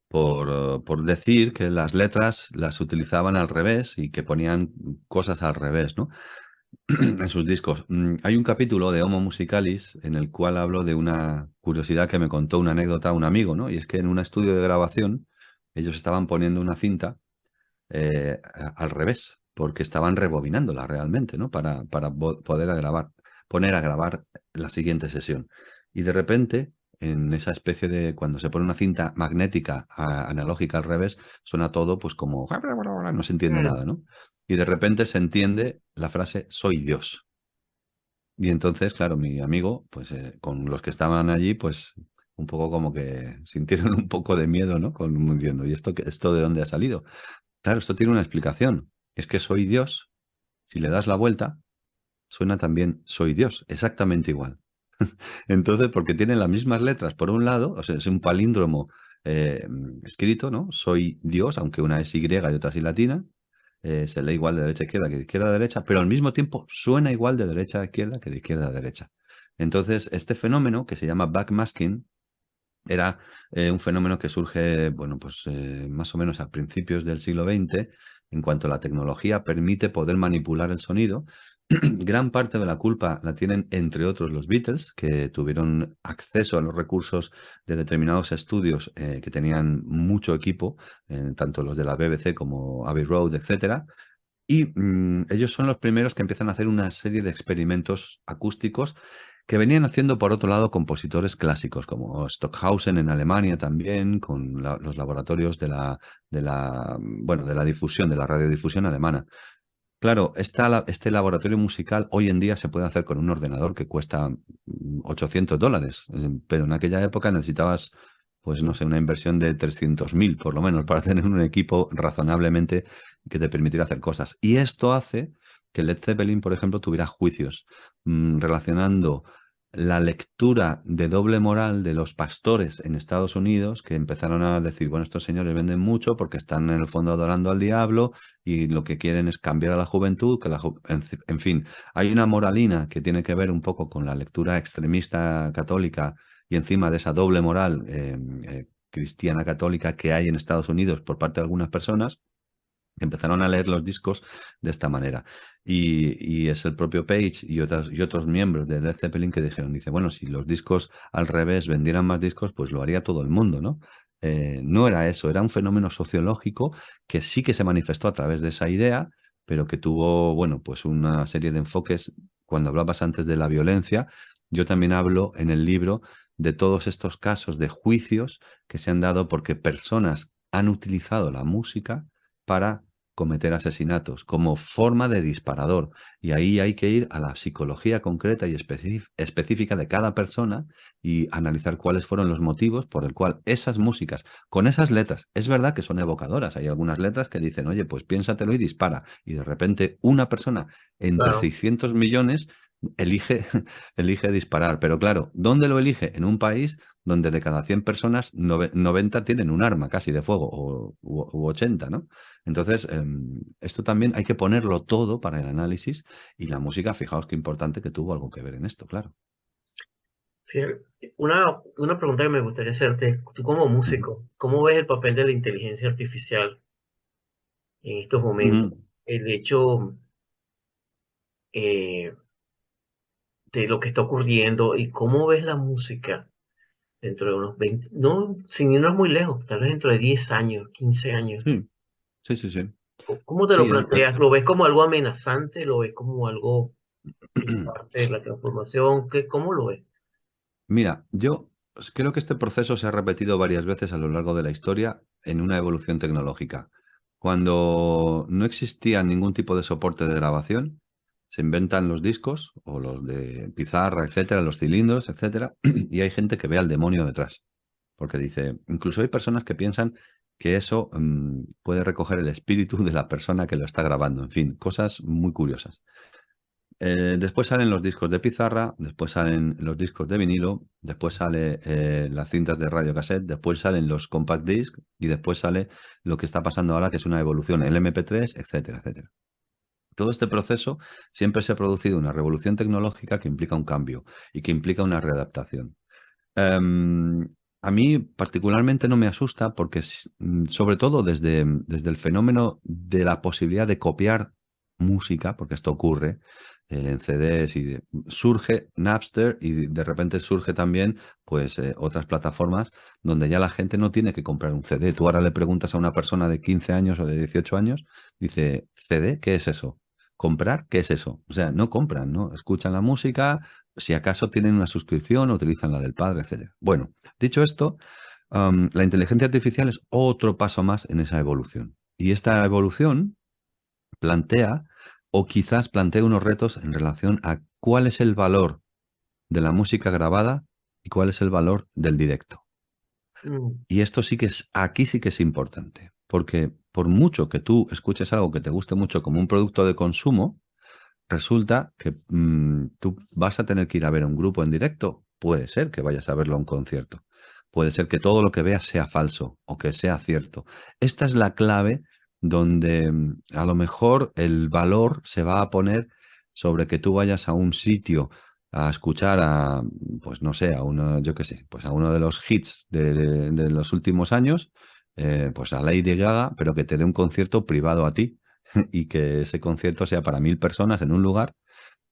por decir que las letras las utilizaban al revés y que ponían cosas al revés, ¿no? En sus discos. Hay un capítulo de Homo Musicalis en el cual hablo de una curiosidad que me contó una anécdota un amigo, ¿no? Y es que en un estudio de grabación ellos estaban poniendo una cinta al revés, porque estaban rebobinándola realmente, ¿no? Para poder poner a grabar la siguiente sesión. Y de repente, en esa especie de, cuando se pone una cinta magnética analógica al revés, suena todo pues como, no se entiende nada, ¿no? Y de repente se entiende la frase soy Dios. Y entonces, claro, mi amigo, pues con los que estaban allí, pues un poco como que sintieron un poco de miedo, ¿no? Como diciendo, ¿y esto de dónde ha salido? Claro, esto tiene una explicación. Es que soy Dios. Si le das la vuelta, suena también soy Dios, exactamente igual. Entonces, porque tienen las mismas letras por un lado, o sea, es un palíndromo escrito, ¿no? Soy Dios, aunque una es Y y otra es latina. se lee igual de derecha a izquierda que de izquierda a derecha, pero al mismo tiempo suena igual de derecha a izquierda que de izquierda a derecha. Entonces, este fenómeno que se llama backmasking era un fenómeno que surge, bueno, pues más o menos a principios del siglo XX, en cuanto la tecnología permite poder manipular el sonido. Gran parte de la culpa la tienen, entre otros, los Beatles, que tuvieron acceso a los recursos de determinados estudios que tenían mucho equipo, tanto los de la BBC como Abbey Road, etcétera. Y ellos son los primeros que empiezan a hacer una serie de experimentos acústicos que venían haciendo, por otro lado, compositores clásicos, como Stockhausen en Alemania también, con los laboratorios bueno, de la difusión, de la radiodifusión alemana. Claro, este laboratorio musical hoy en día se puede hacer con un ordenador que cuesta $800, pero en aquella época necesitabas, pues no sé, una inversión de 300.000 por lo menos para tener un equipo razonablemente que te permitiera hacer cosas. Y esto hace que Led Zeppelin, por ejemplo, tuviera juicios relacionando la lectura de doble moral de los pastores en Estados Unidos, que empezaron a decir, bueno, estos señores venden mucho porque están en el fondo adorando al diablo y lo que quieren es cambiar a la juventud, en fin, hay una moralina que tiene que ver un poco con la lectura extremista católica y encima de esa doble moral cristiana católica que hay en Estados Unidos por parte de algunas personas. Empezaron a leer los discos de esta manera. Y es el propio Page y otros miembros de Led Zeppelin que dijeron, dice, bueno, si los discos al revés vendieran más discos, pues lo haría todo el mundo, ¿no? No era eso, era un fenómeno sociológico que sí que se manifestó a través de esa idea, pero que tuvo, bueno, pues una serie de enfoques. Cuando hablabas antes de la violencia, yo también hablo en el libro de todos estos casos de juicios que se han dado porque personas han utilizado la música para cometer asesinatos como forma de disparador. Y ahí hay que ir a la psicología concreta y específica de cada persona y analizar cuáles fueron los motivos por el cual esas músicas, con esas letras, es verdad que son evocadoras. Hay algunas letras que dicen, oye, pues piénsatelo y dispara. Y de repente una persona entre Claro, 600 millones elige, elige disparar. Pero claro, ¿dónde lo elige? En un país donde de cada 100 personas, 90 tienen un arma casi de fuego u 80, ¿no? Entonces, esto también hay que ponerlo todo para el análisis y la música, fijaos qué importante que tuvo algo que ver en esto, claro. fíjate, una pregunta que me gustaría hacerte, tú como Ujú. músico, ¿cómo ves el papel de la inteligencia artificial en estos momentos? Ujú. El hecho eh, de lo que está ocurriendo y cómo ves la música dentro de unos 20, no, sin irnos muy lejos, tal vez dentro de 10 años, 15 años. Sí, sí, sí, sí. ¿Cómo te lo Sí, planteas? ¿Lo ves como algo amenazante? ¿Lo ves como algo que es parte de la transformación? ¿Cómo lo ves? Mira, yo creo que este proceso se ha repetido varias veces a lo largo de la historia en una evolución tecnológica. Cuando no existía ningún tipo de soporte de grabación, se inventan los discos o los de pizarra, etcétera, los cilindros, etcétera, y hay gente que ve al demonio detrás. Porque dice, incluso hay personas que piensan que eso puede recoger el espíritu de la persona que lo está grabando. En fin, cosas muy curiosas. Después salen los discos de pizarra, después salen los discos de vinilo, después sale las cintas de radiocassette, después salen los compact disc y después sale lo que está pasando ahora, que es una evolución, el MP3, etcétera, etcétera. Todo este proceso siempre se ha producido una revolución tecnológica que implica un cambio y que implica una readaptación. Em, a mí particularmente no me asusta porque, sobre todo desde el fenómeno de la posibilidad de copiar música, porque esto ocurre en CDs surge Napster y de repente surge también pues otras plataformas donde ya la gente no tiene que comprar un CD. Tú ahora le preguntas a una persona de 15 años o de 18 años, dice, ¿CD? ¿Qué es eso? ¿Comprar? ¿Qué es eso? O sea, no compran, ¿no? Escuchan la música, si acaso tienen una suscripción o utilizan la del padre, etcétera. Bueno, dicho esto, la inteligencia artificial es otro paso más en esa evolución. Y esta evolución plantea, o quizás plantea unos retos en relación a cuál es el valor de la música grabada y cuál es el valor del directo. Mm, Y esto sí que aquí sí que es importante, porque por mucho que tú escuches algo que te guste mucho como un producto de consumo, resulta que tú vas a tener que ir a ver a un grupo en directo. Puede ser que vayas a verlo a un concierto. Puede ser que todo lo que veas sea falso o que sea cierto. Esta es la clave donde a lo mejor el valor se va a poner sobre que tú vayas a un sitio a escuchar a, pues no sé, a uno, yo qué sé, pues a uno de los hits de los últimos años, pues a Lady Gaga, pero que te dé un concierto privado a ti y que ese concierto sea para 1000 personas en un lugar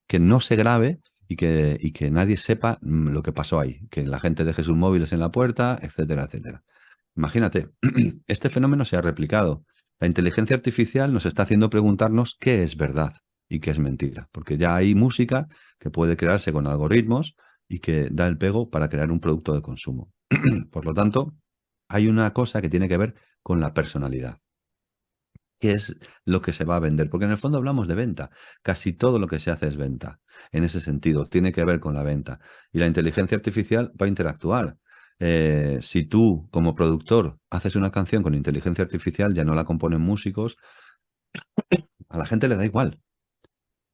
que no se grabe y que nadie sepa lo que pasó ahí, que la gente deje sus móviles en la puerta, etcétera, etcétera. Imagínate, este fenómeno se ha replicado. La inteligencia artificial nos está haciendo preguntarnos qué es verdad y qué es mentira, porque ya hay música que puede crearse con algoritmos y que da el pego para crear un producto de consumo. Por lo tanto, hay una cosa que tiene que ver con la personalidad. ¿Qué es lo que se va a vender? Porque en el fondo hablamos de venta. Casi todo lo que se hace es venta. En ese sentido, tiene que ver con la venta. Y la inteligencia artificial va a interactuar. Si tú, como productor, haces una canción con inteligencia artificial, ya no la componen músicos, a la gente le da igual,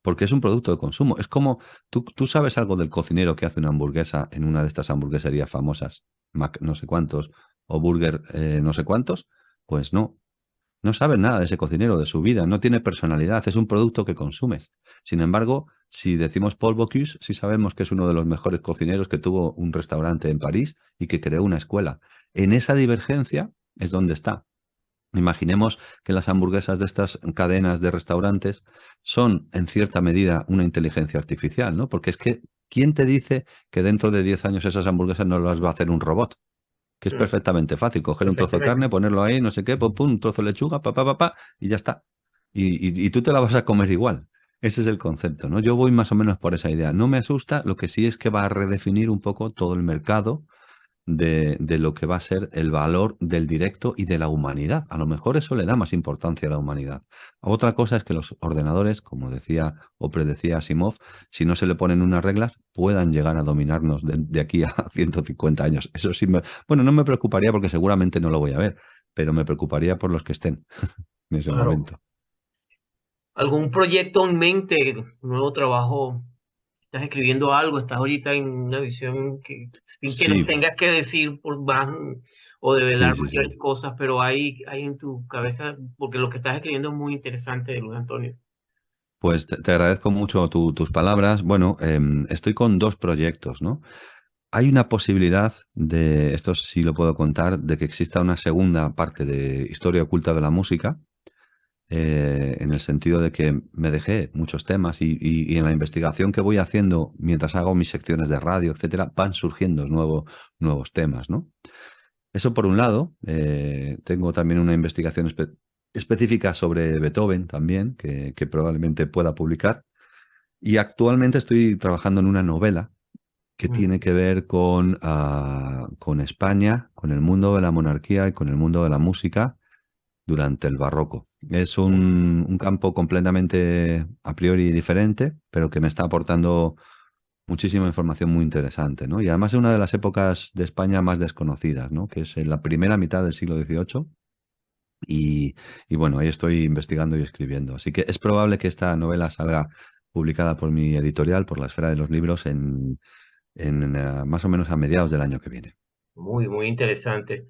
porque es un producto de consumo. Es como, tú sabes algo del cocinero que hace una hamburguesa en una de estas hamburgueserías famosas, Mac no sé cuántos, o Burger no sé cuántos, pues no. No sabes nada de ese cocinero, de su vida, no tiene personalidad, es un producto que consumes. Sin embargo, si decimos Paul Bocuse, sí sabemos que es uno de los mejores cocineros que tuvo un restaurante en París y que creó una escuela. En esa divergencia es donde está. Imaginemos que las hamburguesas de estas cadenas de restaurantes son en cierta medida una inteligencia artificial, ¿no? Porque es que, ¿quién te dice que dentro de 10 años esas hamburguesas no las va a hacer un robot? Que es Mm, perfectamente fácil, coger un trozo de perfectamente. carne, ponerlo ahí, no sé qué, pum, pum, un trozo de lechuga, pa, y ya está. Y tú te la vas a comer igual. Ese es el concepto, ¿no? Yo voy más o menos por esa idea. No me asusta, lo que sí es que va a redefinir un poco todo el mercado de lo que va a ser el valor del directo y de la humanidad. A lo mejor eso le da más importancia a la humanidad. Otra cosa es que los ordenadores, como decía o predecía Asimov, si no se le ponen unas reglas, puedan llegar a dominarnos de aquí a 150 años. Eso sí bueno, no me preocuparía porque seguramente no lo voy a ver, pero me preocuparía por los que estén en ese Claro. momento. ¿Algún proyecto en mente, un nuevo trabajo? ¿Estás escribiendo algo? ¿Estás ahorita en una visión que, sin que nos Sí, tengas que decir por más o develar sí, mayores sí. cosas, pero hay en tu cabeza, porque lo que estás escribiendo es muy interesante, Luis Antonio? Pues te agradezco mucho tus palabras. Bueno, estoy con dos proyectos, ¿no? Hay una posibilidad de, esto sí lo puedo contar, de que exista una segunda parte de Historia Oculta de la Música, en el sentido de que me dejé muchos temas y en la investigación que voy haciendo mientras hago mis secciones de radio, etcétera, van surgiendo nuevos temas, ¿no? Eso por un lado. Tengo también una investigación específica sobre Beethoven también, que probablemente pueda publicar. Y actualmente estoy trabajando en una novela que tiene que ver con España, con el mundo de la monarquía y con el mundo de la música durante el barroco. Es un campo completamente a priori diferente, pero que me está aportando muchísima información muy interesante, ¿no? Y además es una de las épocas de España más desconocidas, ¿no? Que es en la primera mitad del siglo XVIII. Y, y bueno, ahí estoy investigando y escribiendo. Así que es probable que esta novela salga publicada por mi editorial, por la Esfera de los Libros, en más o menos a mediados del año que viene. Muy, muy interesante.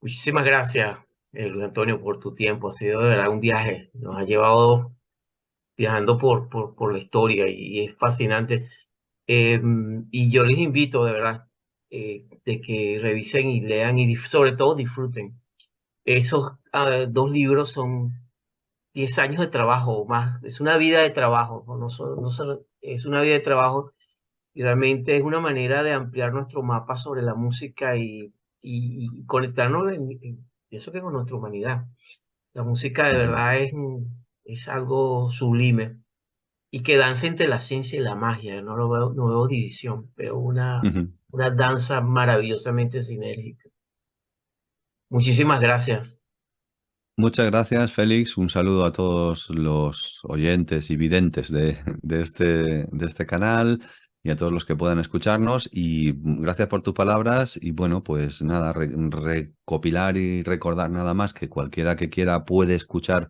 Muchísimas gracias, Luis Antonio, por tu tiempo. Ha sido de verdad un viaje. Nos ha llevado viajando por la historia y es fascinante. Y yo les invito de verdad de que revisen y lean y sobre todo disfruten. Esos dos libros son 10 años de trabajo o más. Es una vida de trabajo. Es una vida de trabajo y realmente es una manera de ampliar nuestro mapa sobre la música y conectarnos pienso que con nuestra humanidad. La música de Ujú, verdad es algo sublime y que danza entre la ciencia y la magia. No veo división, pero ujú. una danza maravillosamente sinérgica. Muchísimas gracias. Muchas gracias, Félix. Un saludo a todos los oyentes y videntes de este canal y a todos los que puedan escucharnos. Y gracias por tus palabras. Y bueno, pues nada, recopilar y recordar nada más que cualquiera que quiera puede escuchar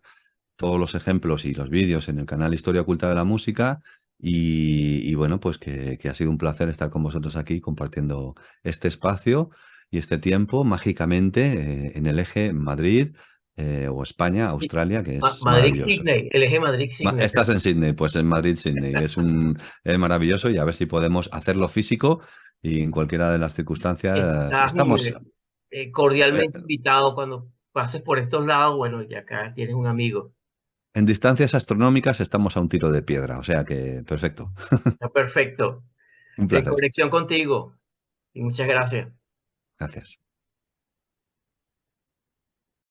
todos los ejemplos y los vídeos en el canal Historia Oculta de la Música. Y bueno, pues que ha sido un placer estar con vosotros aquí compartiendo este espacio y este tiempo mágicamente en el eje Madrid. o España, Y Australia, que es maravilloso. Madrid-Sydney, el eje Madrid-Sydney. Estás en Sydney, pues en Madrid, Sydney. Es maravilloso y a ver si podemos hacerlo físico y en cualquiera de las circunstancias Estás estamos cordialmente invitado cuando pases por estos lados. Bueno, ya acá tienes un amigo. en distancias astronómicas, estamos a un tiro de piedra, o sea que perfecto. Está perfecto. Un En placer. conexión contigo. Y muchas gracias. Gracias.